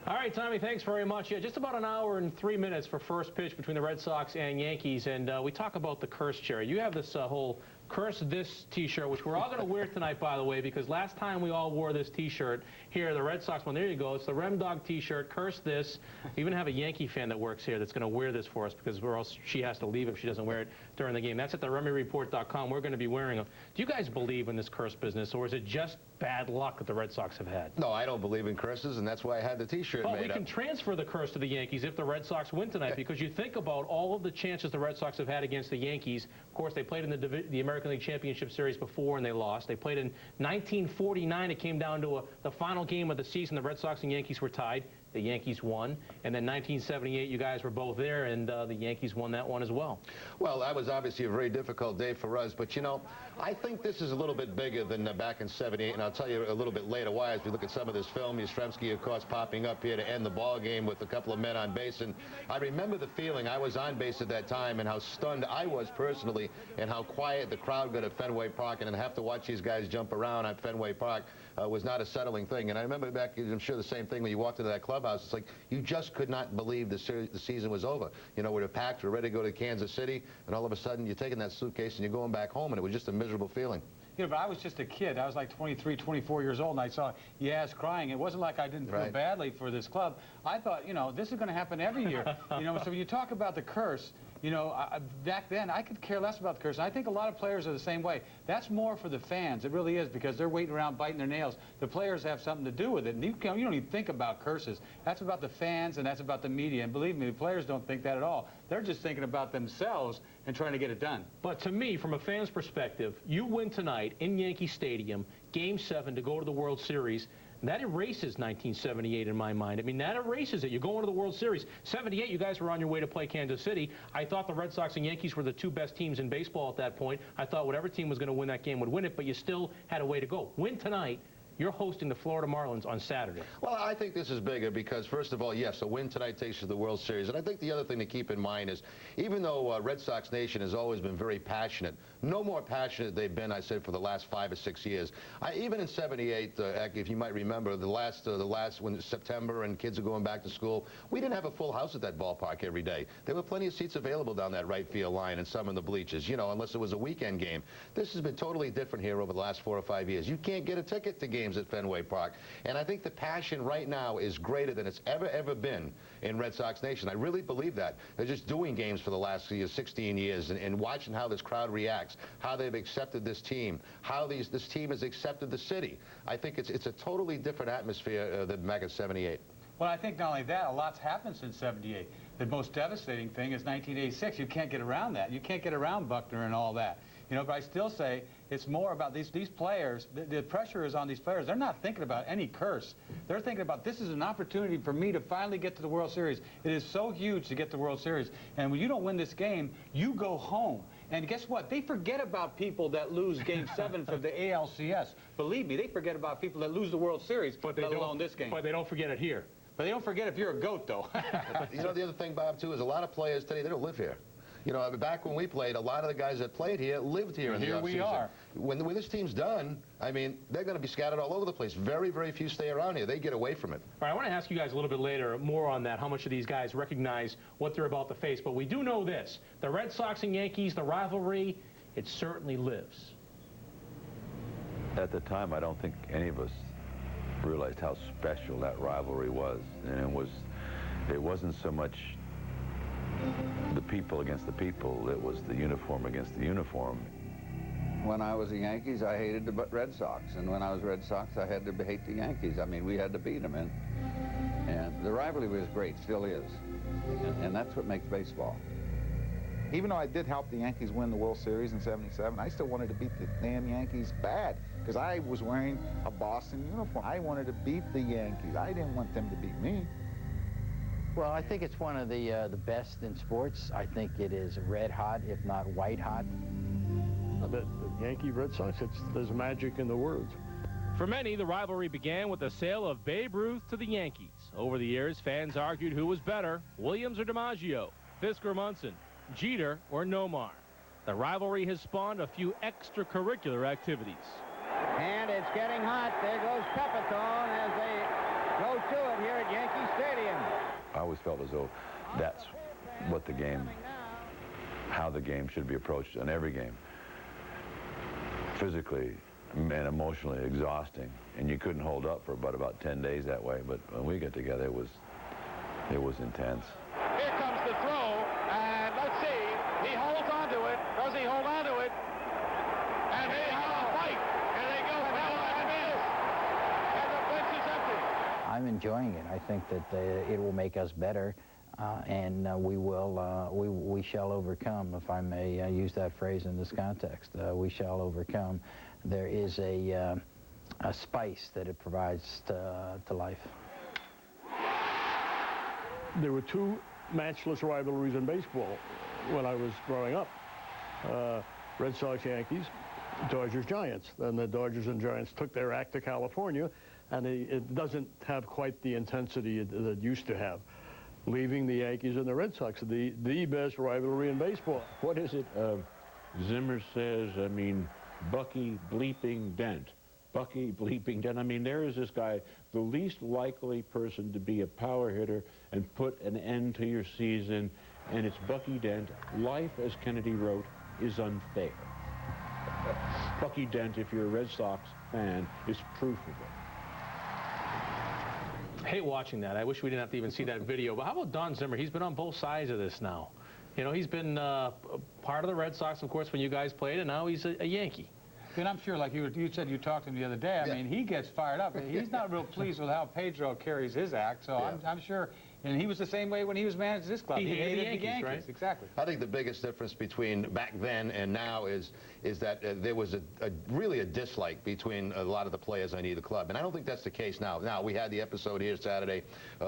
All right, Tommy, thanks very much. Yeah, just about an hour and 3 minutes for first pitch between the Red Sox and Yankees, and we talk about the curse chair. You have this whole Curse This t-shirt, which we're all going to wear tonight, by the way, because last time we all wore this t-shirt here, the Red Sox one. There you go. It's the Rem Dog t-shirt, Curse This. We even have a Yankee fan that works here that's going to wear this for us because she has to leave if she doesn't wear it during the game. That's at the RemyReport.com. We're going to be wearing them. Do you guys believe in this curse business, or is it just bad luck that the Red Sox have had? No, I don't believe in curses, and that's why I had the t-shirt made up. But we can transfer the curse to the Yankees if the Red Sox win tonight, because you think about all of the chances the Red Sox have had against the Yankees. Of course, they played in the American League Championship Series before, and they lost. They played in 1949. It came down to the final game of the season. The Red Sox and Yankees were tied. The Yankees won. And then 1978, you guys were both there, and the Yankees won that one as well. Well, that was obviously a very difficult day for us. But, you know, I think this is a little bit bigger than back in 78. And I'll tell you a little bit later why as we look at some of this film. Yastrzemski, of course, popping up here to end the ball game with a couple of men on base. And I remember the feeling. I was on base at that time and how stunned I was personally and how quiet the crowd got at Fenway Park. And have to watch these guys jump around at Fenway Park was not a settling thing. And I remember back, I'm sure the same thing when you walked into that clubhouse. It's like you just could not believe the season was over. You know, we're packed, we're ready to go to Kansas City, and all of a sudden you're taking that suitcase and you're going back home, and it was just a miserable feeling. You know, but I was just a kid. I was like 23, 24 years old, and I saw Yaz crying. It wasn't like I didn't feel badly for this club. I thought, you know, this is going to happen every year. You know, so when you talk about the curse, You know, back then, I could care less about the curse. I think a lot of players are the same way. That's more for the fans. It really is, because they're waiting around biting their nails. The players have something to do with it. And you don't even think about curses. That's about the fans, and that's about the media. And believe me, the players don't think that at all. They're just thinking about themselves and trying to get it done. But to me, from a fan's perspective, you win tonight in Yankee Stadium, Game 7 to go to the World Series. And that erases 1978 in my mind. I mean, that erases it. You're going to the World Series. 78, you guys were on your way to play Kansas City. I thought the Red Sox and Yankees were the two best teams in baseball at that point. I thought whatever team was going to win that game would win it, but you still had a way to go. Win tonight. You're hosting the Florida Marlins on Saturday. Well, I think this is bigger because, first of all, yes, a win tonight takes you to the World Series. And I think the other thing to keep in mind is, even though Red Sox Nation has always been very passionate, no more passionate they've been, I said, for the last 5 or 6 years. Even in '78, if you might remember, the last when September and kids are going back to school, we didn't have a full house at that ballpark every day. There were plenty of seats available down that right field line and some in the bleachers, you know, unless it was a weekend game. This has been totally different here over the last 4 or 5 years. You can't get a ticket to games at Fenway Park. And I think the passion right now is greater than it's ever been in Red Sox Nation. I really believe that. They're just doing games for the last 16 years and watching how this crowd reacts, how they've accepted this team, how this team has accepted the city. I think it's a totally different atmosphere than back in '78. Well, I think not only that, a lot's happened since '78. The most devastating thing is 1986. You can't get around that. You can't get around Buckner and all that. You know, but I still say it's more about these players. The pressure is on these players. They're not thinking about any curse. They're thinking about, this is an opportunity for me to finally get to the World Series. It is so huge to get to the World Series. And when you don't win this game, you go home. And guess what? They forget about people that lose Game 7 for the ALCS. Believe me, they forget about people that lose the World Series, let alone this game. But they don't forget it here. But they don't forget if you're a goat, though. You know, the other thing, Bob, too, is a lot of players today, they don't live here. You know, back when we played, a lot of the guys that played here lived here in the offseason. Here we are. When this team's done, I mean, they're going to be scattered all over the place. Very, very few stay around here. They get away from it. All right, I want to ask you guys a little bit later more on that, how much of these guys recognize what they're about to face. But we do know this. The Red Sox and Yankees, the rivalry, it certainly lives. At the time, I don't think any of us realized how special that rivalry was. And it wasn't so much the people against the people, it was the uniform against the uniform. When I was the Yankees, I hated the Red Sox, and when I was Red Sox, I had to hate the Yankees. I mean, we had to beat them, and the rivalry was great, still is, and that's what makes baseball. Even though I did help the Yankees win the World Series in '77, I still wanted to beat the damn Yankees bad, because I was wearing a Boston uniform. I wanted to beat the Yankees. I didn't want them to beat me. Well, I think it's one of the best in sports. I think it is red hot, if not white hot. The Yankee-Red Sox, there's magic in the words. For many, the rivalry began with the sale of Babe Ruth to the Yankees. Over the years, fans argued who was better, Williams or DiMaggio, Fisk or Munson, Jeter or Nomar. The rivalry has spawned a few extracurricular activities. And it's getting hot. There goes Pepitone as they go to it here at Yankee Stadium. I always felt as though that's what how the game should be approached in every game. Physically and emotionally exhausting, and you couldn't hold up for about 10 days that way. But when we get together, it was intense. Here comes the throw, and let's see. He holds on to it. Does he hold on to it? And they have a fight. And they go and miss. And the bench is empty. I'm enjoying it. I think that it will make us better, and we shall overcome, if I may use that phrase in this context. We shall overcome. There is a spice that it provides to life. There were two matchless rivalries in baseball when I was growing up. Red Sox-Yankees, Dodgers-Giants. Then the Dodgers and Giants took their act to California, and it doesn't have quite the intensity that it used to have. Leaving the Yankees and the Red Sox, the best rivalry in baseball. What is it Zimmer says? I mean, Bucky bleeping Dent. Bucky bleeping Dent. I mean, there is this guy, the least likely person to be a power hitter and put an end to your season, and it's Bucky Dent. Life, as Kennedy wrote, is unfair. Bucky Dent, if you're a Red Sox fan, is proof of it. I hate watching that. I wish we didn't have to even see that video. But how about Don Zimmer? He's been on both sides of this now. You know, he's been part of the Red Sox, of course, when you guys played, and now he's a Yankee. And I'm sure, like you said, you talked to him the other day. I mean, he gets fired up. He's not real pleased with how Pedro carries his act. So I'm sure, and he was the same way when he was managing this club. He hated the Yankees, right? Exactly. I think the biggest difference between back then and now is that there was really a dislike between a lot of the players on either club, and I don't think that's the case now. Now we had the episode here Saturday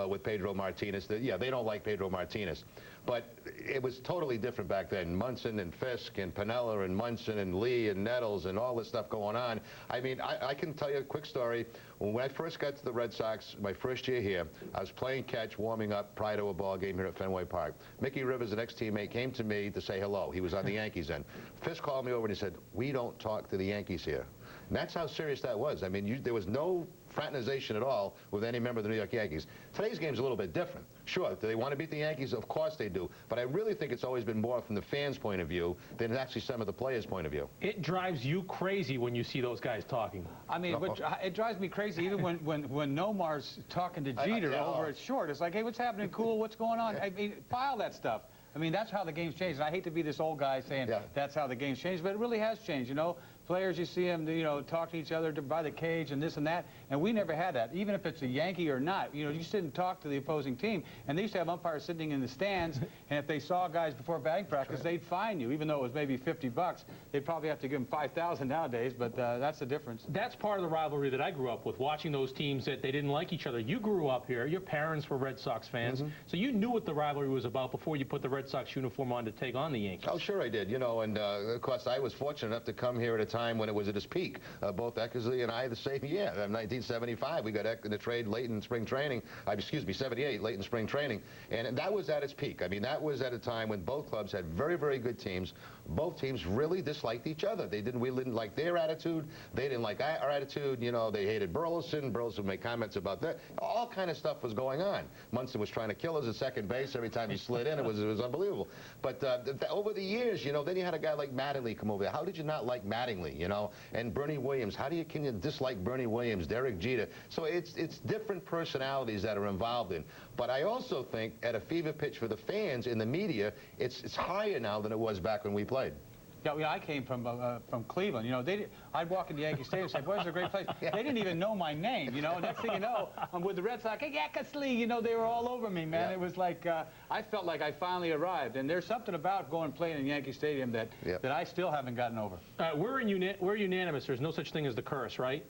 with Pedro Martinez. They don't like Pedro Martinez. But it was totally different back then. Munson and Fisk and Piniella and Munson and Lee and Nettles and all this stuff going on. I mean, I can tell you a quick story. When I first got to the Red Sox, my first year here, I was playing catch, warming up prior to a ball game here at Fenway Park. Mickey Rivers, an ex-teammate, came to me to say hello. He was on the Yankees then. Fisk called me over and he said, "We don't talk to the Yankees here." And that's how serious that was. I mean, there was no fraternization at all with any member of the New York Yankees. Today's game's a little bit different. Sure, do they want to beat the Yankees? Of course they do. But I really think it's always been more from the fans' point of view than actually some of the players' point of view. It drives you crazy when you see those guys talking. I mean, it drives me crazy even when Nomar's talking to Jeter over at short. It's like, hey, what's happening? Cool, what's going on? I mean, file that stuff. I mean, that's how the game's changed. And I hate to be this old guy saying that's how the game's changed, but it really has changed, you know. Players, you see them, you know, talk to each other by the cage and this and that, and we never had that. Even if it's a Yankee or not, you know, you sit and talk to the opposing team, and they used to have umpires sitting in the stands, and if they saw guys before batting practice, they'd fine you, even though it was maybe $50. They'd probably have to give them $5,000 nowadays, but that's the difference. That's part of the rivalry that I grew up with, watching those teams that they didn't like each other. You grew up here. Your parents were Red Sox fans, so you knew what the rivalry was about before you put the Red Sox uniform on to take on the Yankees. Oh, sure I did, you know, and of course I was fortunate enough to come here at a time when it was at its peak. Both Eckersley and I the same year. In 1975, we got in the trade late in spring training. Excuse me, 78, late in spring training. And that was at its peak. I mean, that was at a time when both clubs had very, very good teams. Both teams really disliked each other. We didn't like their attitude. They didn't like our attitude. You know, they hated Burleson. Burleson would make comments about that. All kind of stuff was going on. Munson was trying to kill us at second base every time he slid in. It was unbelievable. But over the years, you know, then you had a guy like Mattingly come over there. How did you not like Mattingly, you know? And Bernie Williams. Can you dislike Bernie Williams, Derek Jeter? So it's different personalities that are involved in. But I also think at a fever pitch for the fans in the media, it's higher now than it was back when we played. Yeah, I came from Cleveland. You know, I'd walk into Yankee Stadium and say, "Boy, it's a great place." They didn't even know my name. You know, next thing you know, I'm with the Red Sox. Hey, Eckersley, you know, they were all over me, man. It was like I felt like I finally arrived. And there's something about going and playing in Yankee Stadium that I still haven't gotten over. We're unanimous. There's no such thing as the curse, right?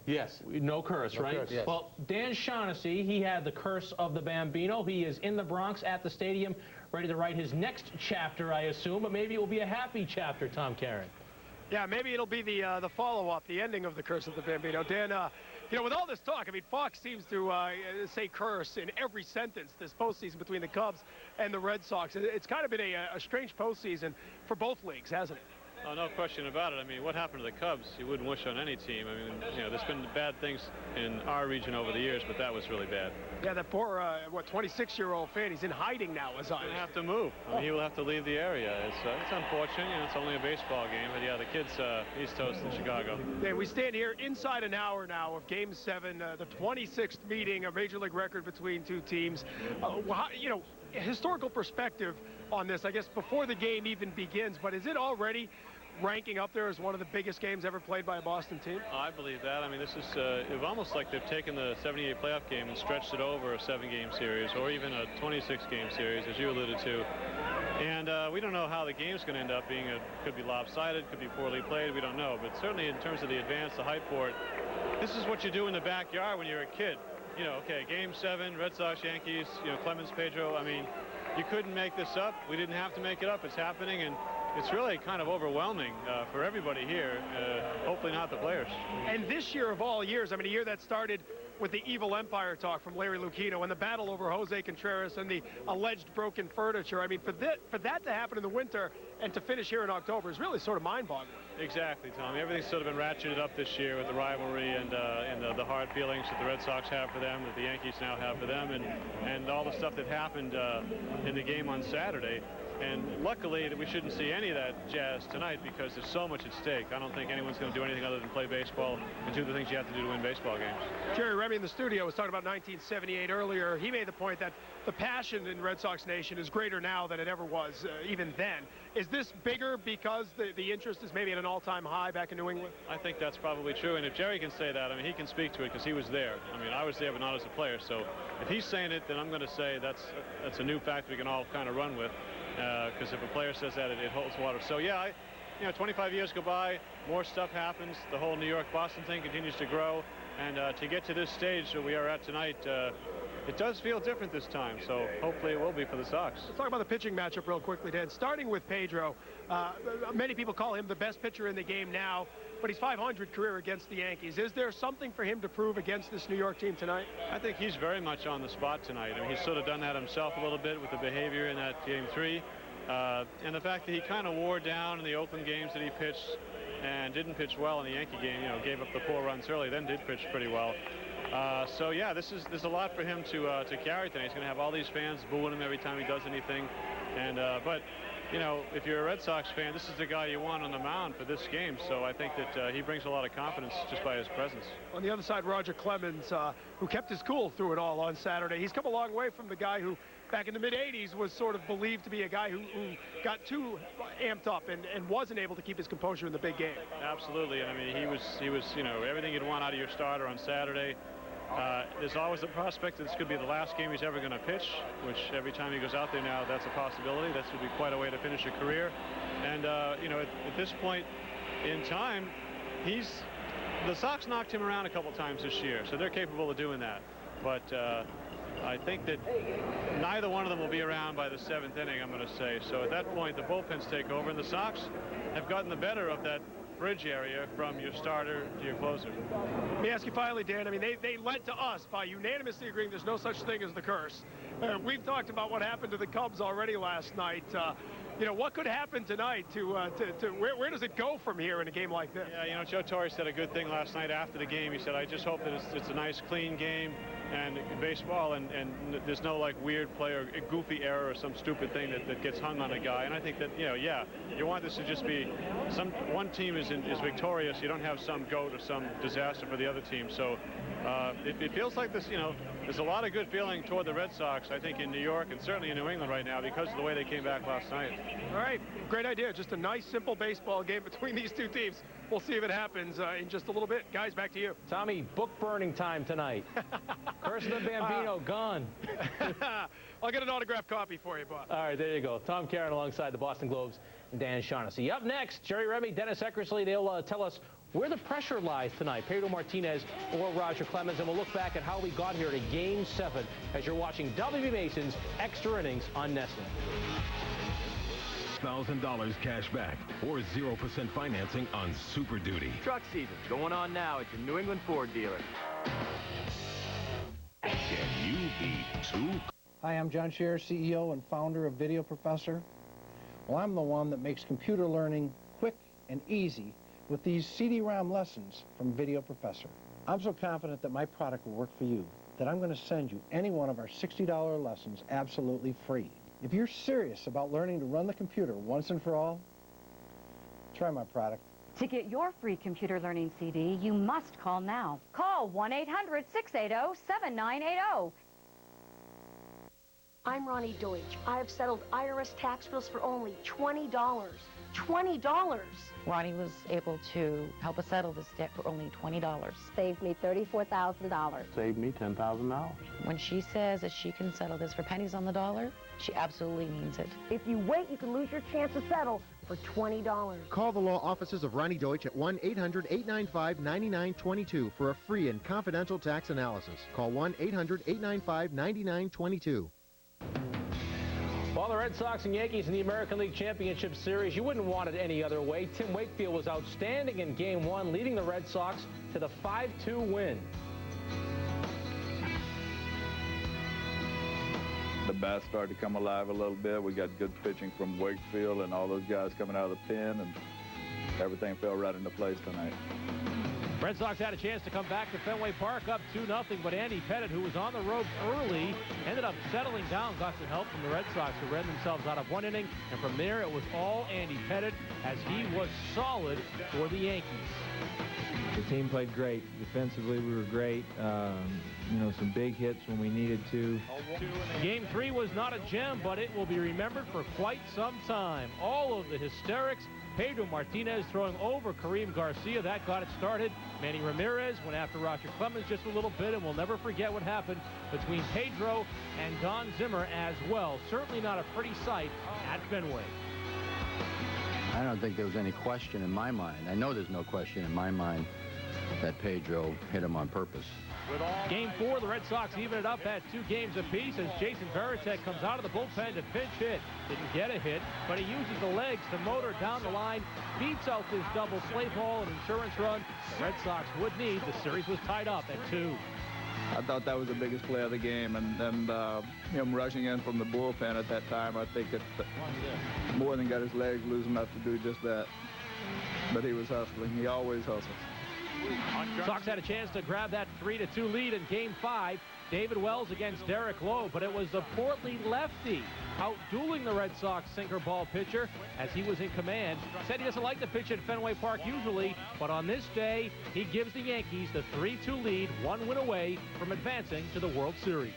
Yes. No curse, right? Curse. Yes. Well, Dan Shaughnessy, he had the curse of the Bambino. He is in the Bronx at the stadium, ready to write his next chapter, I assume, but maybe it will be a happy chapter, Tom Caron. Yeah, maybe it'll be the follow-up, the ending of the curse of the Bambino. Dan, you know, with all this talk, I mean, Fox seems to say curse in every sentence this postseason between the Cubs and the Red Sox. It's kind of been a strange postseason for both leagues, hasn't it? Oh, no question about it. I mean, what happened to the Cubs, you wouldn't wish on any team. I mean, you know, there's been bad things in our region over the years, but that was really bad. Yeah, that poor, 26-year-old fan, he's in hiding now, as I He'll have to move. I mean, he will have to leave the area. It's unfortunate. You know, it's only a baseball game, but yeah, the kid's East Coast in Chicago. Yeah, we stand here inside an hour now of Game 7, the 26th meeting, a Major League record between two teams. You know, historical perspective on this, I guess, before the game even begins, but is it already ranking up there as one of the biggest games ever played by a Boston team? Oh, I believe that. I mean, this is it's almost like they've taken the 78 playoff game and stretched it over a 7-game series or even a 26-game series, as you alluded to. And we don't know how the game's going to end up being. Could be lopsided, could be poorly played, we don't know. But certainly in terms of the advance, the hype for it, this is what you do in the backyard when you're a kid. You know, okay, Game 7, Red Sox, Yankees, you know, Clemens, Pedro. I mean, you couldn't make this up. We didn't have to make it up. It's happening, and it's really kind of overwhelming for everybody here, hopefully not the players. And this year of all years, I mean, a year that started with the evil empire talk from Larry Lucchino and the battle over Jose Contreras and the alleged broken furniture. I mean, for that to happen in the winter and to finish here in October is really sort of mind-boggling. Exactly, Tommy. Everything's sort of been ratcheted up this year with the rivalry and the hard feelings that the Red Sox have for them, that the Yankees now have for them, and all the stuff that happened in the game on Saturday. And luckily, we shouldn't see any of that jazz tonight because there's so much at stake. I don't think anyone's going to do anything other than play baseball and do the things you have to do to win baseball games. Jerry Remy in the studio was talking about 1978 earlier. He made the point that the passion in Red Sox Nation is greater now than it ever was, even then. Is this bigger because the interest is maybe at an all-time high back in New England? I think that's probably true, and if Jerry can say that, I mean, he can speak to it because he was there. I mean, I was there, but not as a player. So if he's saying it, then I'm going to say that's a new fact we can all kind of run with. Because if a player says that, it holds water. So yeah, 25 years go by, more stuff happens. The whole New York-Boston thing continues to grow, and to get to this stage that we are at tonight, it does feel different this time. So hopefully it will be for the Sox. Let's talk about the pitching matchup real quickly, Dan. Starting with Pedro, many people call him the best pitcher in the game now, but he's .500 career against the Yankees. Is there something for him to prove against this New York team tonight? I think he's very much on the spot tonight. I mean, he's sort of done that himself a little bit with the behavior in that Game 3. And the fact that he kind of wore down in the Oakland games that he pitched and didn't pitch well in the Yankee game, gave up the 4 runs early, then did pitch pretty well. So yeah, there's a lot for him to carry tonight. He's going to have all these fans booing him every time he does anything. And but if you're a Red Sox fan, this is the guy you want on the mound for this game. So I think that he brings a lot of confidence just by his presence. On the other side, Roger Clemens, who kept his cool through it all on Saturday. He's come a long way from the guy who, back in the mid-'80s, was sort of believed to be a guy who got too amped up and wasn't able to keep his composure in the big game. Absolutely. And I mean, he was everything you'd want out of your starter on Saturday. There's always the prospect that this could be the last game he's ever going to pitch, which every time he goes out there now, that's a possibility. That would be quite a way to finish a career. And, at this point in time, the Sox knocked him around a couple times this year, so they're capable of doing that. But I think that neither one of them will be around by the 7th inning, I'm going to say. So at that point, the bullpens take over, and the Sox have gotten the better of that bridge area from your starter to your closer. Let me ask you finally, Dan, I mean, they led to us by unanimously agreeing there's no such thing as the curse. We've talked about what happened to the Cubs already last night. What could happen tonight where does it go from here in a game like this? Yeah, Joe Torre said a good thing last night after the game. He said, I just hope that it's a nice, clean game and baseball, and there's no like weird play or goofy error or some stupid thing that gets hung on a guy. And I think that, you want this to just be one team is victorious. You don't have some goat or some disaster for the other team. So it feels like this, there's a lot of good feeling toward the Red Sox, I think, in New York and certainly in New England right now because of the way they came back last night. All right, great idea. Just a nice, simple baseball game between these two teams. We'll see if it happens in just a little bit. Guys, back to you. Tommy, book burning time tonight. Curse of the Bambino, gone. I'll get an autographed copy for you, Bob. All right, there you go. Tom Caron alongside the Boston Globe's Dan Shaughnessy. Up next, Jerry Remy, Dennis Eckersley. They'll tell us where the pressure lies tonight, Pedro Martinez or Roger Clemens, and we'll look back at how we got here to Game 7 as you're watching W.B. Mason's Extra Innings on Nestle. $1,000 cash back or 0% financing on Super Duty. Truck season going on now at your New England Ford dealer. Can you beat 2? Hi, I'm John Scherer, CEO and founder of Video Professor. Well, I'm the one that makes computer learning quick and easy with these CD-ROM lessons from Video Professor. I'm so confident that my product will work for you that I'm going to send you any one of our $60 lessons absolutely free. If you're serious about learning to run the computer once and for all, try my product. To get your free computer learning CD, you must call now. Call 1-800-680-7980. I'm Ronnie Deutsch. I have settled IRS tax bills for only $20. $20. Ronnie was able to help us settle this debt for only $20. Saved me $34,000. Saved me $10,000. When she says that she can settle this for pennies on the dollar, she absolutely means it. If you wait, you can lose your chance to settle for $20. Call the law offices of Ronnie Deutsch at 1-800-895-9922 for a free and confidential tax analysis. Call 1-800-895-9922. Well, the Red Sox and Yankees in the American League Championship Series, you wouldn't want it any other way. Tim Wakefield was outstanding in Game 1, leading the Red Sox to the 5-2 win. The bats started to come alive a little bit. We got good pitching from Wakefield and all those guys coming out of the pen, and everything fell right into place tonight. Red Sox had a chance to come back to Fenway Park up 2-0, but Andy Pettitte, who was on the ropes early, ended up settling down, got some help from the Red Sox, who ran themselves out of one inning, and from there it was all Andy Pettitte, as he was solid for the Yankees. The team played great. Defensively, we were great. You know, some big hits when we needed to. Game 3 was not a gem, but it will be remembered for quite some time. All of the hysterics, Pedro Martinez throwing over Kareem Garcia, that got it started. Manny Ramirez went after Roger Clemens just a little bit, and we'll never forget what happened between Pedro and Don Zimmer as well. Certainly not a pretty sight at Fenway. I don't think there was any question in my mind. I know there's no question in my mind that Pedro hit him on purpose. Game 4, the Red Sox even it up at 2 games apiece as Jason Varitek comes out of the bullpen to pinch hit. Didn't get a hit, but he uses the legs to motor down the line, beats out this double play ball and insurance run. The Red Sox would need. The series was tied up at 2. I thought that was the biggest play of the game, and him rushing in from the bullpen at that time, I think it more than got his legs loose enough to do just that. But he was hustling. He always hustles. Sox had a chance to grab that 3-2 lead in Game 5. David Wells against Derek Lowe, but it was the portly lefty out-dueling the Red Sox sinker ball pitcher as he was in command. Said he doesn't like to pitch at Fenway Park usually, but on this day, he gives the Yankees the 3-2 lead, 1 win away from advancing to the World Series.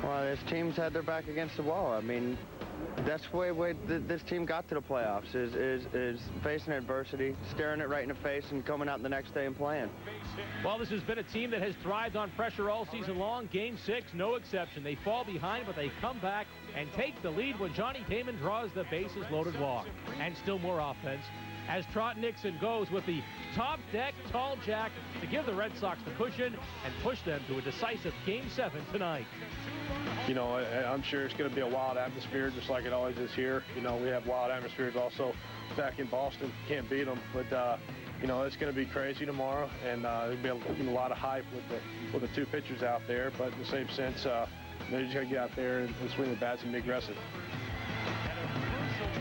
Well, this team's had their back against the wall. I mean, that's the way this team got to the playoffs, is facing adversity, staring it right in the face, and coming out the next day and playing. Well, this has been a team that has thrived on pressure all season long. Game 6, no exception. They fall behind, but they come back and take the lead when Johnny Damon draws the bases-loaded walk. And still more offense as Trot Nixon goes with the top deck tall jack to give the Red Sox the cushion and push them to a decisive Game 7 tonight. You know, I'm sure it's going to be a wild atmosphere, just like it always is here. You know, we have wild atmospheres also back in Boston. Can't beat them, but you know, it's going to be crazy tomorrow, and there'll be a lot of hype with the 2 pitchers out there. But in the same sense, they're just going to get out there and swing the bats and be aggressive.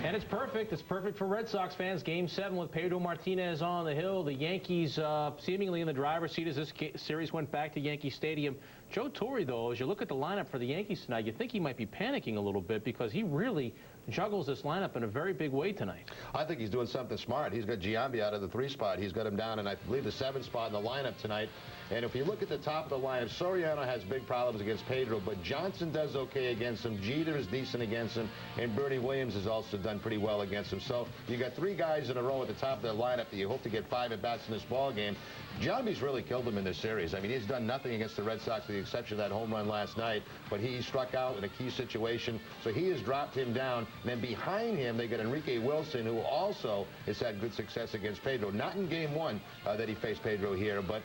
And it's perfect. It's perfect for Red Sox fans. Game 7 with Pedro Martinez on the hill. The Yankees seemingly in the driver's seat as this series went back to Yankee Stadium. Joe Torre, though, as you look at the lineup for the Yankees tonight, you think he might be panicking a little bit because he really juggles this lineup in a very big way tonight. I think he's doing something smart. He's got Giambi out of the 3 spot. He's got him down in, I believe, the 7 spot in the lineup tonight. And if you look at the top of the lineup, Soriano has big problems against Pedro, but Johnson does okay against him. Jeter is decent against him, and Bernie Williams has also done pretty well against him. So you got 3 guys in a row at the top of the lineup that you hope to get 5 at-bats in this ball game. Giambi's really killed him in this series. I mean, he's done nothing against the Red Sox with the exception of that home run last night, but he struck out in a key situation, so he has dropped him down. And then behind him, they got Enrique Wilson, who also has had good success against Pedro. Not in Game 1 that he faced Pedro here, but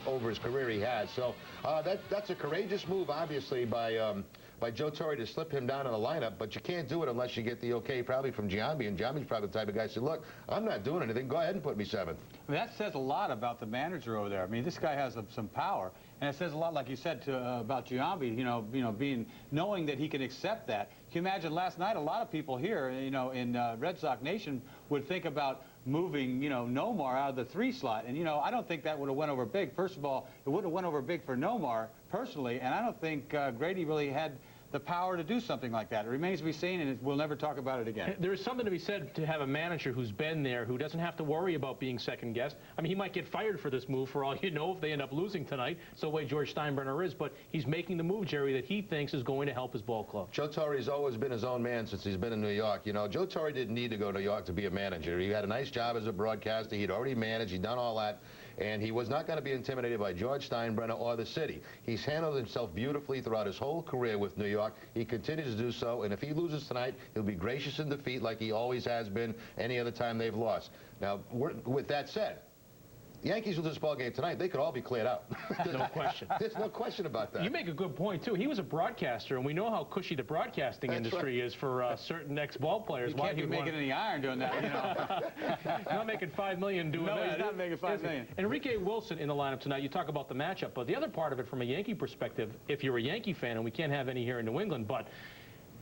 over his career he has. So that's a courageous move, obviously, by Joe Torre to slip him down in the lineup, but you can't do it unless you get the okay probably from Giambi, and Giambi's probably the type of guy who said, look, I'm not doing anything. Go ahead and put me 7th. I mean, that says a lot about the manager over there. I mean, this guy has some power, and it says a lot, like you said, about Giambi, knowing that he can accept that. Can you imagine last night, a lot of people here, in Red Sox Nation would think about moving, Nomar out of the 3 slot. And, I don't think that would have went over big. First of all, it would have went over big for Nomar personally, and I don't think Grady really had the power to do something like that. It remains to be seen, and we'll never talk about it again. There is something to be said to have a manager who's been there, who doesn't have to worry about being second-guessed. I mean, he might get fired for this move, for all you know, if they end up losing tonight. It's the way George Steinbrenner is, but he's making the move, Jerry, that he thinks is going to help his ball club. Joe Torre's always been his own man since he's been in New York. Joe Torre didn't need to go to New York to be a manager. He had a nice job as a broadcaster. He'd already managed. He'd done all that. And he was not going to be intimidated by George Steinbrenner or the city. He's handled himself beautifully throughout his whole career with New York. He continues to do so, and if he loses tonight, he'll be gracious in defeat like he always has been any other time they've lost. Now, with that said, the Yankees with this ball game tonight, they could all be cleared out. No question. There's no question about that. You make a good point, too. He was a broadcaster, and we know how cushy the broadcasting industry is for certain ex-ball players. You can't be making any iron doing that, Not making $5 million doing that. No, he's not making $5 million. Enrique Wilson in the lineup tonight, you talk about the matchup, but the other part of it from a Yankee perspective, if you're a Yankee fan, and we can't have any here in New England, but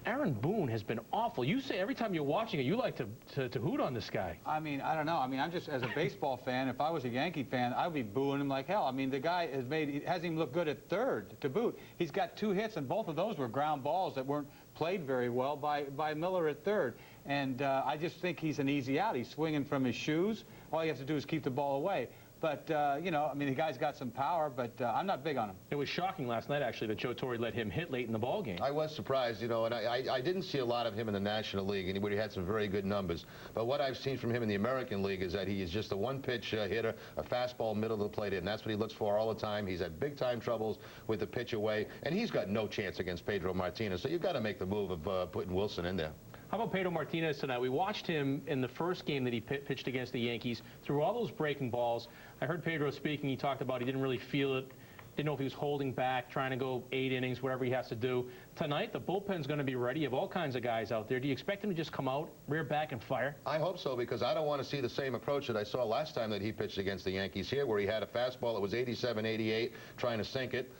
Aaron Boone has been awful. You say every time you're watching it, you like to hoot on this guy. I mean, I don't know. I mean, I'm just, as a baseball fan, if I was a Yankee fan, I would be booing him like hell. I mean, the guy hasn't even looked good at third to boot. He's got 2 hits, and both of those were ground balls that weren't played very well by Miller at third. And I just think he's an easy out. He's swinging from his shoes. All you have to do is keep the ball away. But, you know, I mean, the guy's got some power, but I'm not big on him. It was shocking last night, actually, that Joe Torre let him hit late in the ball game. I was surprised, you know, and I didn't see a lot of him in the National League, and he had some very good numbers. But what I've seen from him in the American League is that he is just a one-pitch hitter, a fastball middle of the plate, and that's what he looks for all the time. He's had big-time troubles with the pitch away, and he's got no chance against Pedro Martinez. So you've got to make the move of putting Wilson in there. How about Pedro Martinez tonight? We watched him in the first game that he pitched against the Yankees, threw all those breaking balls. I heard Pedro speaking. He talked about he didn't really feel it, didn't know if he was holding back, trying to go 8 innings, whatever he has to do. Tonight, the bullpen's going to be ready. You have all kinds of guys out there. Do you expect him to just come out, rear back, and fire? I hope so, because I don't want to see the same approach that I saw last time that he pitched against the Yankees here, where he had a fastball that was 87, 88, trying to sink it,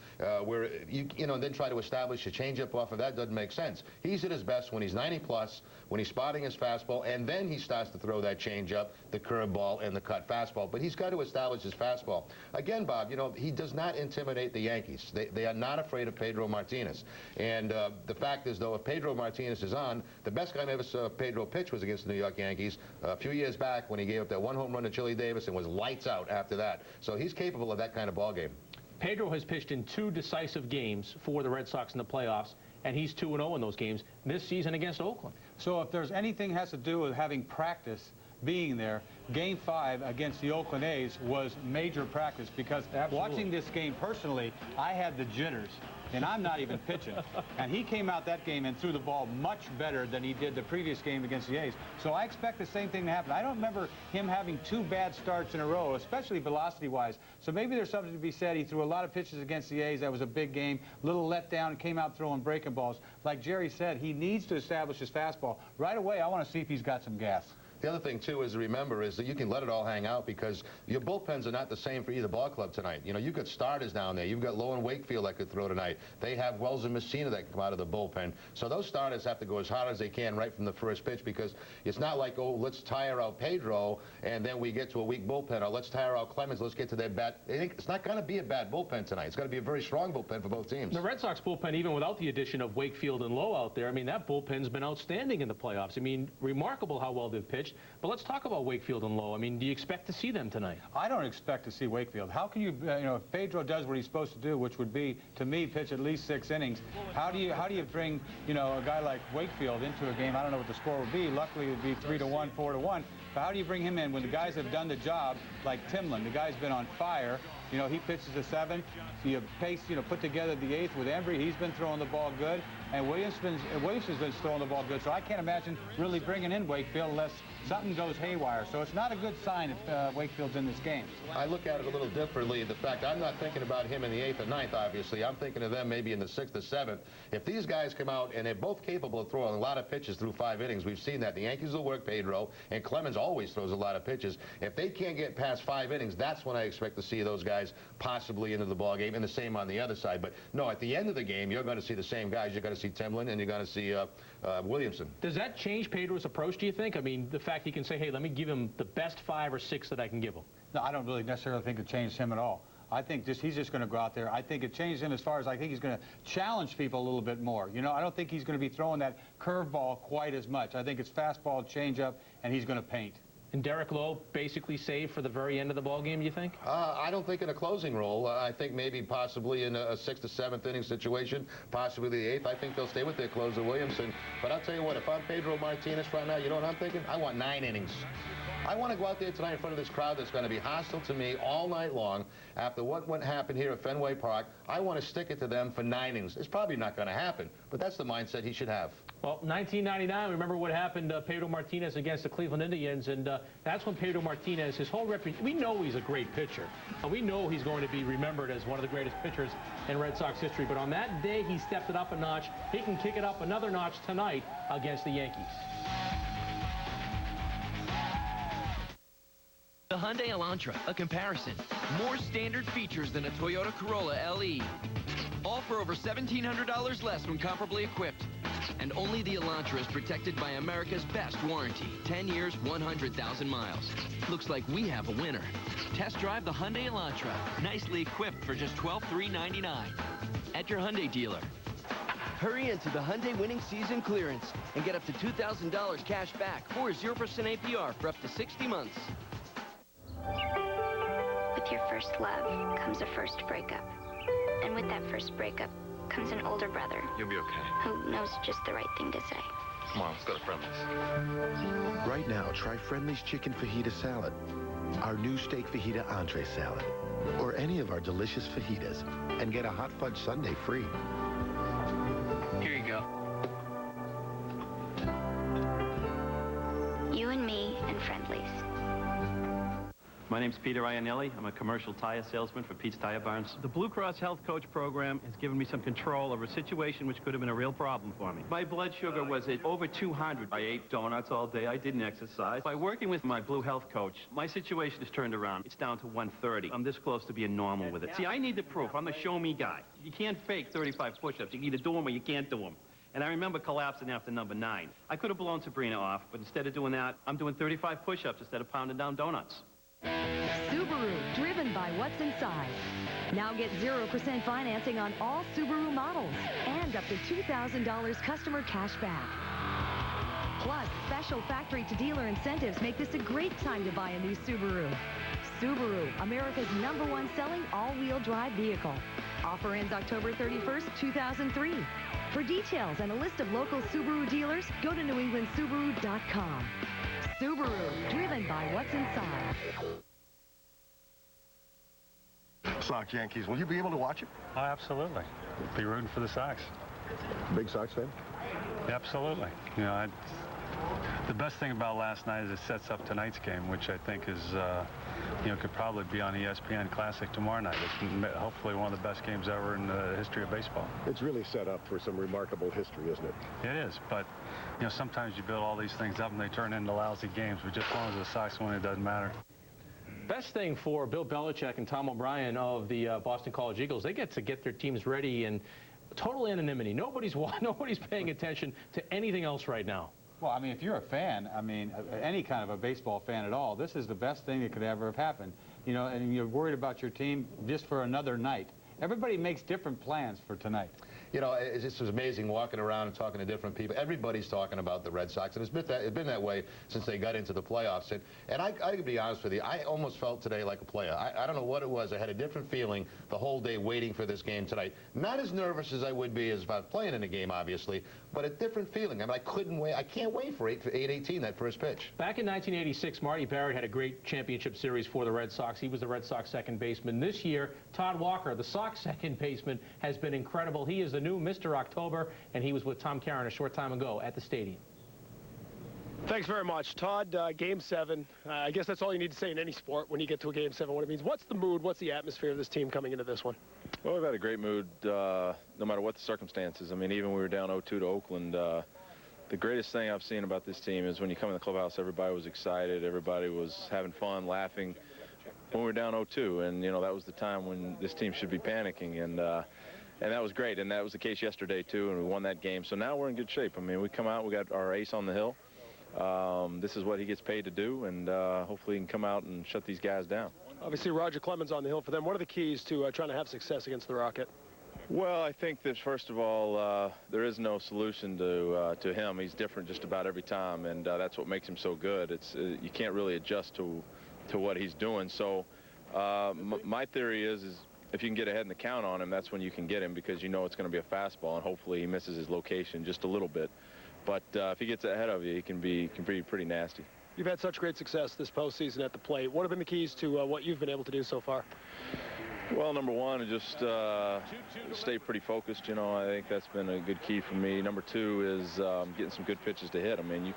where you know, and then try to establish a changeup off of that. Doesn't make sense. He's at his best when he's 90+, when he's spotting his fastball, and then he starts to throw that changeup, the curveball, and the cut fastball. But he's got to establish his fastball. Again, Bob, you know, he does not intimidate the Yankees. They are not afraid of Pedro Martinez. And the fact is, though, if Pedro Martinez is on, the best guy I ever saw Pedro pitch was against the New York Yankees a few years back when he gave up that 1 home run to Chili Davis and was lights out after that. So he's capable of that kind of ball game. Pedro has pitched in 2 decisive games for the Red Sox in the playoffs, and he's 2-0 in those games this season against Oakland. So if there's anything has to do with having practice, being there, Game 5 against the Oakland A's was major practice, because watching this game personally, I had the jitters, and I'm not even pitching. And he came out that game and threw the ball much better than he did the previous game against the A's. So I expect the same thing to happen. I don't remember him having 2 bad starts in a row, especially velocity-wise. So maybe there's something to be said. He threw a lot of pitches against the A's. That was a big game. Little letdown, came out throwing breaking balls. Like Jerry said, he needs to establish his fastball. Right away, I want to see if he's got some gas. The other thing, too, is to remember is that you can let it all hang out, because your bullpens are not the same for either ball club tonight. You know, you've got starters down there. You've got Lowe and Wakefield that could throw tonight. They have Wells and Messina that can come out of the bullpen. So those starters have to go as hard as they can right from the first pitch, because it's not like, oh, let's tire out Pedro and then we get to a weak bullpen, or let's tire out Clemens, let's get to their bat. It's not going to be a bad bullpen tonight. It's going to be a very strong bullpen for both teams. The Red Sox bullpen, even without the addition of Wakefield and Lowe out there, I mean, that bullpen's been outstanding in the playoffs. I mean, remarkable how well they've pitched. But let's talk about Wakefield and Lowe. I mean, do you expect to see them tonight? I don't expect to see Wakefield. How can you, you know, if Pedro does what he's supposed to do, which would be, to me, pitch at least 6 innings, how do you bring, you know, a guy like Wakefield into a game? I don't know what the score would be. Luckily, it would be 3-1, 4-1. But how do you bring him in when the guys have done the job, like Timlin? The guy's been on fire. You know, he pitches the 7th. So you pace, you know, put together the 8th with Embry. He's been throwing the ball good. And Williamson's been throwing the ball good. So I can't imagine really bringing in Wakefield unless something goes haywire. So it's not a good sign if Wakefield's in this game. I look at it a little differently. The fact I'm not thinking about him in the 8th and 9th, obviously. I'm thinking of them maybe in the 6th or 7th. If these guys come out and they're both capable of throwing a lot of pitches through 5 innings, we've seen that. The Yankees will work Pedro, and Clemens always throws a lot of pitches. If they can't get past 5 innings, that's when I expect to see those guys possibly into the ball game, and the same on the other side. But no, at the end of the game, you're going to see the same guys. You're going to see Timlin, and you're going to see Williamson. Does that change Pedro's approach, do you think? I mean, the fact he can say, hey, let me give him the best 5 or 6 that I can give him. No, I don't really necessarily think it changed him at all. I think he's just going to go out there. I think it changed him as far as I think he's going to challenge people a little bit more. You know, I don't think he's going to be throwing that curveball quite as much. I think it's fastball, changeup, and he's going to paint. And Derek Lowe basically saved for the very end of the ball game, you think? I don't think in a closing role. I think maybe possibly in a 6th to 7th inning situation, possibly the 8th. I think they'll stay with their closer, Williamson. But I'll tell you what, if I'm Pedro Martinez right now, you know what I'm thinking? I want 9 innings. I want to go out there tonight in front of this crowd that's going to be hostile to me all night long. After what happened here at Fenway Park, I want to stick it to them for 9 innings. It's probably not going to happen, but that's the mindset he should have. Well, 1999, remember what happened to Pedro Martinez against the Cleveland Indians, and that's when Pedro Martinez, his whole reputation, we know he's a great pitcher, and we know he's going to be remembered as one of the greatest pitchers in Red Sox history, but on that day, he stepped it up a notch. He can kick it up another notch tonight against the Yankees. The Hyundai Elantra, a comparison. More standard features than a Toyota Corolla LE. All for over $1,700 less when comparably equipped. And only the Elantra is protected by America's best warranty. 10 years, 100,000 miles. Looks like we have a winner. Test drive the Hyundai Elantra. Nicely equipped for just $12,399 at your Hyundai dealer. Hurry into the Hyundai winning season clearance and get up to $2,000 cash back or 0% APR for up to 60 months. With your first love comes a first breakup. And with that first breakup comes an older brother. You'll be okay. Who knows just the right thing to say. Come on, let's go to Friendly's. Right now, try Friendly's Chicken Fajita Salad, our new steak fajita entree salad, or any of our delicious fajitas, and get a hot fudge sundae free. Here you go. You and me and Friendly's. My name's Peter Iannelli. I'm a commercial tire salesman for Pete's Tire Barns. The Blue Cross Health Coach program has given me some control over a situation which could have been a real problem for me. My blood sugar was at over 200. I ate donuts all day. I didn't exercise. By working with my Blue Health Coach, my situation has turned around. It's down to 130. I'm this close to being normal with it. See, I need the proof. I'm the show-me guy. You can't fake 35 push-ups. You can either do them or you can't do them. And I remember collapsing after number 9. I could have blown Sabrina off, but instead of doing that, I'm doing 35 push-ups instead of pounding down donuts. Subaru, driven by what's inside. Now get 0% financing on all Subaru models and up to $2,000 customer cash back. Plus, special factory-to-dealer incentives make this a great time to buy a new Subaru. Subaru, America's #1 selling all-wheel drive vehicle. Offer ends October 31st, 2003. For details and a list of local Subaru dealers, go to newenglandsubaru.com. Subaru, driven by what's inside. Sox Yankees, will you be able to watch it? Oh, absolutely. Be rooting for the Sox. Big Sox fan? Absolutely. You know, the best thing about last night is it sets up tonight's game, which I think is, you know, could probably be on ESPN Classic tomorrow night. It's hopefully one of the best games ever in the history of baseball. It's really set up for some remarkable history, isn't it? It is, but, you know, sometimes you build all these things up and they turn into lousy games, but just as long as the Sox win, it doesn't matter. Best thing for Bill Belichick and Tom O'Brien of the Boston College Eagles, they get to get their teams ready in total anonymity. Nobody's paying attention to anything else right now. Well, I mean, if you're a fan, I mean, any kind of a baseball fan at all, this is the best thing that could ever have happened. You know, and you're worried about your team just for another night. Everybody makes different plans for tonight. You know, it just was amazing walking around and talking to different people. Everybody's talking about the Red Sox, and it's been that way since they got into the playoffs. And I can be honest with you, I almost felt today like a player. I don't know what it was. I had a different feeling the whole day waiting for this game tonight. Not as nervous as I would be as if I was playing in a game, obviously, but a different feeling. I mean, I couldn't wait. I can't wait for 8-18, that first pitch. Back in 1986, Marty Barrett had a great championship series for the Red Sox. He was the Red Sox second baseman. This year, Todd Walker, the Sox second baseman, has been incredible. He is the new Mr. October, and he was with Tom Caron a short time ago at the stadium. Thanks very much, Todd. Game 7. I guess that's all you need to say in any sport when you get to a Game 7, what it means. What's the mood, what's the atmosphere of this team coming into this one? Well, we've had a great mood no matter what the circumstances. I mean, even when we were down 0-2 to Oakland, the greatest thing I've seen about this team is when you come in the clubhouse, everybody was excited, everybody was having fun, laughing. When we were down 0-2, and, you know, that was the time when this team should be panicking, and that was great, and that was the case yesterday, too, and we won that game. So now we're in good shape. I mean, we come out, we got our ace on the hill. This is what he gets paid to do, and hopefully he can come out and shut these guys down. Obviously, Roger Clemens on the hill for them. What are the keys to trying to have success against the Rocket? Well, I think that, first of all, there is no solution to him. He's different just about every time, and that's what makes him so good. It's you can't really adjust to what he's doing. So my theory is if you can get ahead in the count on him, that's when you can get him, because you know it's going to be a fastball, and hopefully he misses his location just a little bit. But if he gets ahead of you, he can be pretty nasty. You've had such great success this postseason at the plate. What have been the keys to what you've been able to do so far? Well, number one, just stay pretty focused. You know, I think that's been a good key for me. Number two is getting some good pitches to hit. I mean, you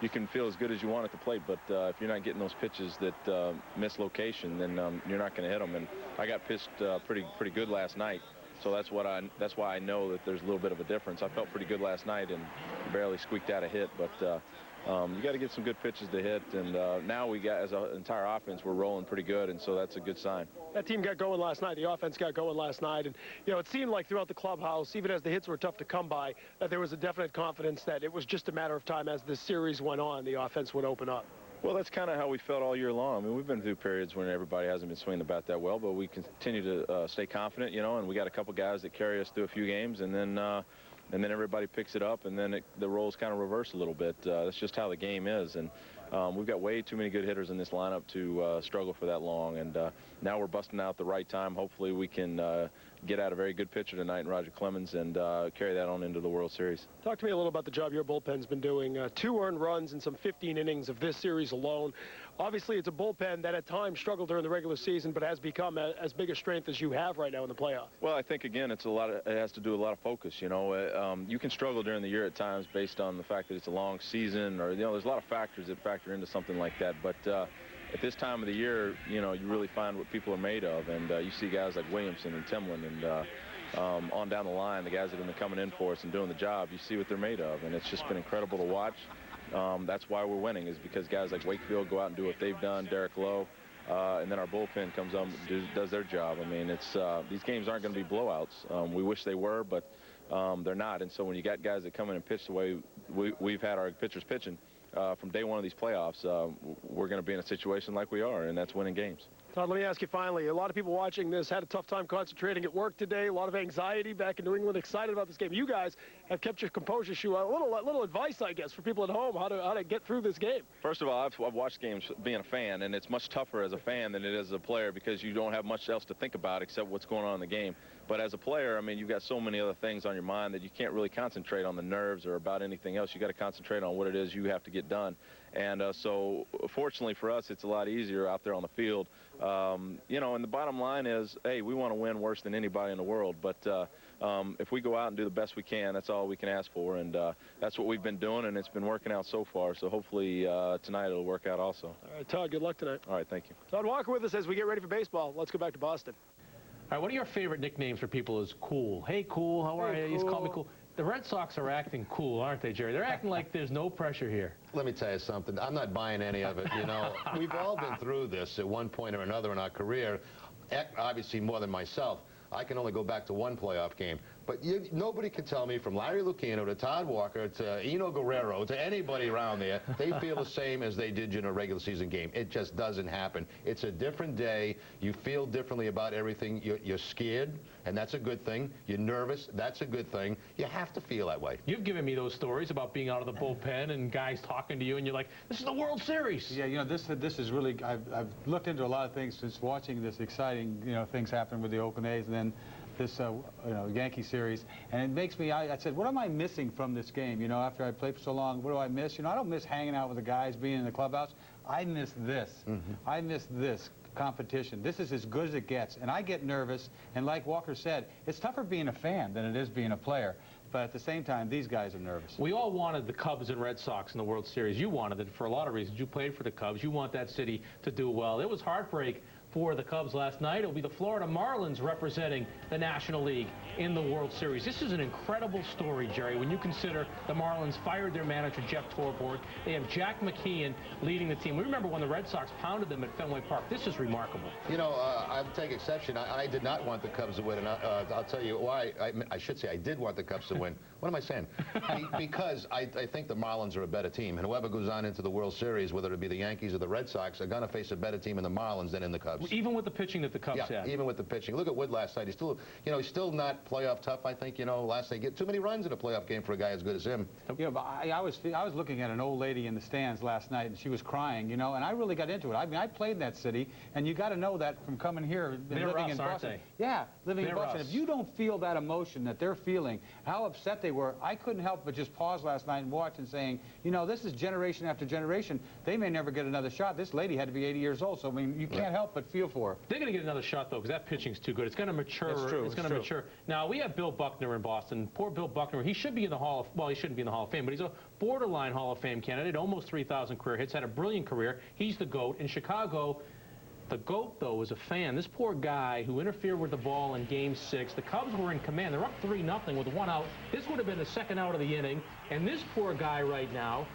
can feel as good as you want at the plate, but if you're not getting those pitches that miss location, then you're not going to hit them. And I got pitched pretty good last night, so that's why I know that there's a little bit of a difference. I felt pretty good last night and barely squeaked out a hit, but you got to get some good pitches to hit, and now we got, as an entire offense, we're rolling pretty good, and so that's a good sign. That team got going last night. The offense got going last night, and it seemed like throughout the clubhouse, even as the hits were tough to come by, that there was a definite confidence that it was just a matter of time as the series went on, the offense would open up. Well, that's kind of how we felt all year long. I mean, we've been through periods when everybody hasn't been swinging the bat that well, but we continue to stay confident, and we got a couple guys that carry us through a few games, and then everybody picks it up, and then the roles kind of reverse a little bit. That's just how the game is, and we've got way too many good hitters in this lineup to struggle for that long, and now we're busting out the right time. Hopefully we can get out a very good pitcher tonight in Roger Clemens and carry that on into the World Series. Talk to me a little about the job your bullpen's been doing. 2 earned runs in some 15 innings of this series alone. Obviously, it's a bullpen that at times struggled during the regular season, but has become as big a strength as you have right now in the playoffs. Well, I think, again, it has to do with a lot of focus. You can struggle during the year at times based on the fact that it's a long season, or, there's a lot of factors that factor into something like that. But at this time of the year, you really find what people are made of. And you see guys like Williamson and Timlin and on down the line, the guys that have been coming in for us and doing the job, you see what they're made of. And it's just been incredible to watch. That's why we're winning, is because guys like Wakefield go out and do what they've done, Derek Lowe, and then our bullpen comes up and does their job. I mean, these games aren't going to be blowouts. We wish they were, but they're not. And so when you got guys that come in and pitch the way we've had our pitchers pitching from day one of these playoffs, we're going to be in a situation like we are, and that's winning games. Todd, let me ask you finally, a lot of people watching this had a tough time concentrating at work today, a lot of anxiety back in New England, excited about this game. You guys have kept your composure, Shu. A little advice, I guess, for people at home, how to get through this game. First of all, I've watched games being a fan, and it's much tougher as a fan than it is as a player because you don't have much else to think about except what's going on in the game. But as a player, I mean, you've got so many other things on your mind that you can't really concentrate on the nerves or about anything else. You got to concentrate on what it is you have to get done. And so fortunately for us, it's a lot easier out there on the field. And the bottom line is, hey, we want to win worse than anybody in the world. But if we go out and do the best we can, that's all we can ask for. And that's what we've been doing, and it's been working out so far. So hopefully tonight it'll work out also. All right, Todd, good luck tonight. All right, thank you. Todd Walker with us as we get ready for baseball. Let's go back to Boston. All right, what are your favorite nicknames for people? Is Cool? Hey, Cool, how are you? Cool. He's called me Cool. The Red Sox are acting cool, aren't they, Jerry? They're acting like there's no pressure here. Let me tell you something. I'm not buying any of it. We've all been through this at one point or another in our career, obviously more than myself. I can only go back to one playoff game. But nobody can tell me, from Larry Lucchino to Todd Walker to Eno Guerrero to anybody around there, they feel the same as they did in a regular season game. It just doesn't happen. It's a different day. You feel differently about everything. You're scared, and that's a good thing. You're nervous. That's a good thing. You have to feel that way. You've given me those stories about being out of the bullpen and guys talking to you, and you're like, this is the World Series. Yeah, this is really, I've looked into a lot of things since watching this exciting, things happen with the Oakland A's and then this Yankee series, and it makes me, I said, what am I missing from this game? After I played for so long, what do I miss? I don't miss hanging out with the guys, being in the clubhouse. I miss this. I miss this competition. This is as good as it gets, and I get nervous, and like Walker said, it's tougher being a fan than it is being a player. But at the same time, these guys are nervous. We all wanted the Cubs and Red Sox in the World Series. You wanted it for a lot of reasons. You played for the Cubs. You want that city to do well. It was heartbreak for the Cubs last night. It'll be the Florida Marlins representing the National League in the World Series. This is an incredible story, Jerry, when you consider the Marlins fired their manager, Jeff Torborg. They have Jack McKeon leading the team. We remember when the Red Sox pounded them at Fenway Park. This is remarkable. I'll take exception. I did not want the Cubs to win, and I'll tell you why. I should say I did want the Cubs to win. What am I saying? Because I think the Marlins are a better team, and whoever goes on into the World Series, whether it be the Yankees or the Red Sox, are going to face a better team in the Marlins than in the Cubs. Even with the pitching that the Cubs had. Even with the pitching. Look at Wood last night. He's still, he's still not playoff tough. I think, last night, get too many runs in a playoff game for a guy as good as him. But I was looking at an old lady in the stands last night, and she was crying, and I really got into it. I mean, I played in that city, and you got to know that from coming here and living in Boston. Yeah, living in Boston. If you don't feel that emotion that they're feeling, how upset they were, I couldn't help but just pause last night and watch and saying, this is generation after generation. They may never get another shot. This lady had to be 80 years old, so I mean, you can't help but feel for her. They're going to get another shot, though, because that pitching's too good. It's going to mature. It's true. It's going to mature. Now, we have Bill Buckner in Boston. Poor Bill Buckner. He should be in the Hall of, well, he shouldn't be in the Hall of Fame, but he's a borderline Hall of Fame candidate, almost 3,000 career hits, had a brilliant career. He's the GOAT. In Chicago, the GOAT, though, is a fan. This poor guy who interfered with the ball in Game 6. The Cubs were in command. They're up 3-0 with 1 out. This would have been the second out of the inning. And this poor guy right now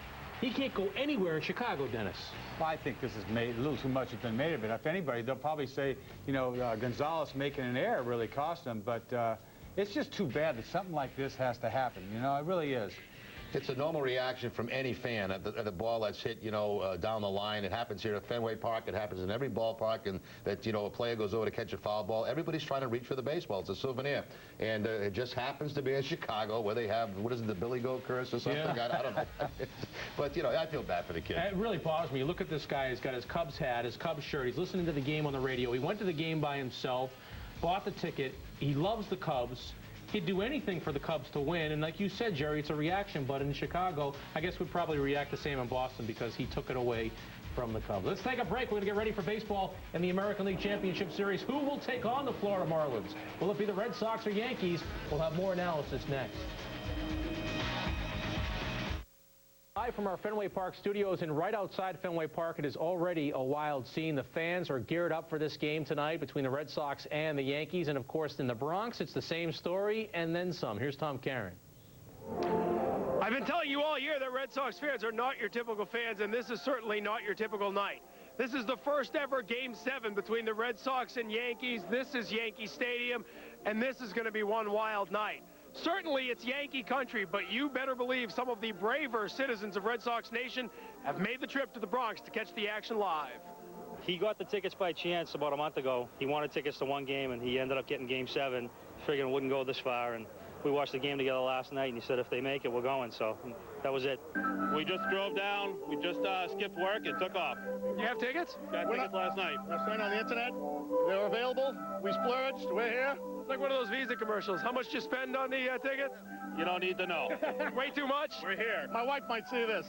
He can't go anywhere in Chicago, Dennis. Well, I think this is made, a little too much has been made of it. If anybody, they'll probably say, you know, Gonzalez making an error really cost him, but it's just too bad that something like this has to happen. You know, it really is. It's a normal reaction from any fan at the ball that's hit, you know, down the line. It happens here at Fenway Park. It happens in every ballpark, and that, you know, a player goes over to catch a foul ball. Everybody's trying to reach for the baseball. It's a souvenir. And it just happens to be in Chicago where they have, what is it, the Billy Goat curse or something? Yeah. I don't know. But, you know, I feel bad for the kid. It really bothers me. Look at this guy. He's got his Cubs hat, his Cubs shirt. He's listening to the game on the radio. He went to the game by himself, bought the ticket. He loves the Cubs. He'd do anything for the Cubs to win, and like you said, Jerry, it's a reaction, but in Chicago, I guess we'd probably react the same in Boston because he took it away from the Cubs. Let's take a break. We're going to get ready for baseball in the American League Championship Series. Who will take on the Florida Marlins? Will it be the Red Sox or Yankees? We'll have more analysis next. Live from our Fenway Park studios and right outside Fenway Park, it is already a wild scene. The fans are geared up for this game tonight between the Red Sox and the Yankees. And, of course, in the Bronx, it's the same story and then some. Here's Tom Caron. I've been telling you all year that Red Sox fans are not your typical fans, and this is certainly not your typical night. This is the first ever Game 7 between the Red Sox and Yankees. This is Yankee Stadium, and this is going to be one wild night. Certainly, it's Yankee country, but you better believe some of the braver citizens of Red Sox Nation have made the trip to the Bronx to catch the action live. He got the tickets by chance about a month ago. He wanted tickets to one game, and he ended up getting Game 7, figuring it wouldn't go this far. And we watched the game together last night, and he said, if they make it, we're going. So that was it. We just drove down. We just skipped work and took off. You have tickets? Got tickets last night. Last night on the internet. They were available. We splurged. We're here. It's like one of those Visa commercials. How much did you spend on the tickets? You don't need to know. Way too much? We're here. My wife might see this.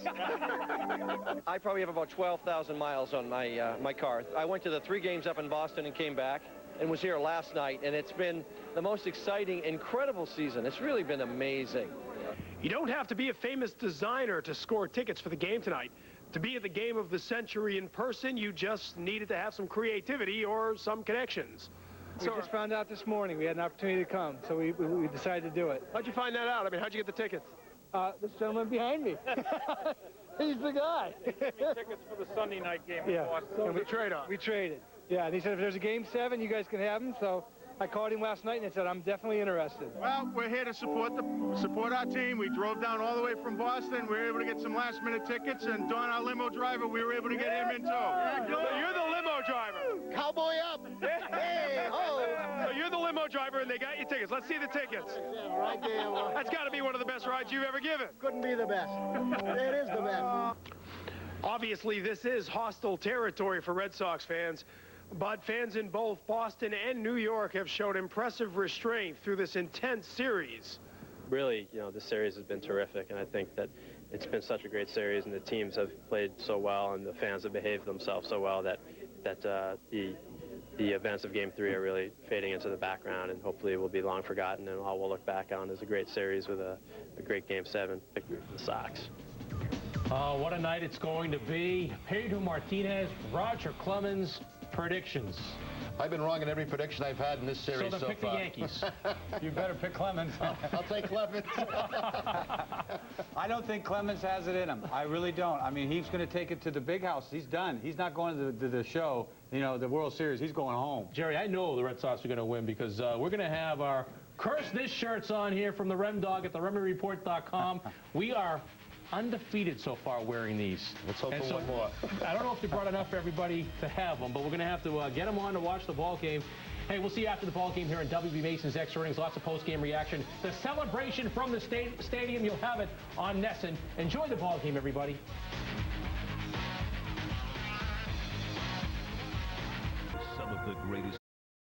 I probably have about 12,000 miles on my car. I went to the 3 games up in Boston and came back and was here last night, and it's been the most exciting, incredible season. It's really been amazing. You don't have to be a famous designer to score tickets for the game tonight. To be at the game of the century in person, you just needed to have some creativity or some connections. We just found out this morning we had an opportunity to come, so we decided to do it. How'd you find that out? I mean, how'd you get the tickets? This gentleman behind me. He's the guy. He gave me tickets for the Sunday night game in Boston. So we trade on. We traded. Yeah, and he said if there's a Game 7, you guys can have them. So I called him last night and I said I'm definitely interested. Well, we're here to support our team. We drove down all the way from Boston. We were able to get some last-minute tickets, and Don, our limo driver, we were able to get him in too. So you're the limo driver. Cowboy up. Hey, ho. So you're the limo driver, and they got you tickets. Let's see the tickets. Right there. That's got to be one of the best rides you've ever given. Couldn't be the best. It is the best. Obviously, this is hostile territory for Red Sox fans. But fans in both Boston and New York have shown impressive restraint through this intense series. Really, you know, this series has been terrific, and I think that it's been such a great series, and the teams have played so well, and the fans have behaved themselves so well that the events of Game 3 are really fading into the background, and hopefully it will be long forgotten, and all we'll look back on is a great series with a great Game 7 victory for the Sox. Oh, what a night it's going to be. Pedro Martinez, Roger Clemens, predictions. I've been wrong in every prediction I've had in this series so far. So then pick the Yankees. You better pick Clemens. I'll take Clemens. I don't think Clemens has it in him. I really don't. I mean, he's going to take it to the big house. He's done. He's not going to the show, you know, the World Series. He's going home. Jerry, I know the Red Sox are going to win because we're going to have our Curse This shirts on here from the Rem Dog at theremreport.com. We are undefeated so far wearing these. Let's hope for one more. I don't know if they brought enough for everybody to have them, but we're going to have to get them on to watch the ball game. Hey, we'll see you after the ball game here in WB Mason's Extra Innings. Lots of post-game reaction. The celebration from the stadium, you'll have it on Nesson. Enjoy the ball game, everybody. Some of the great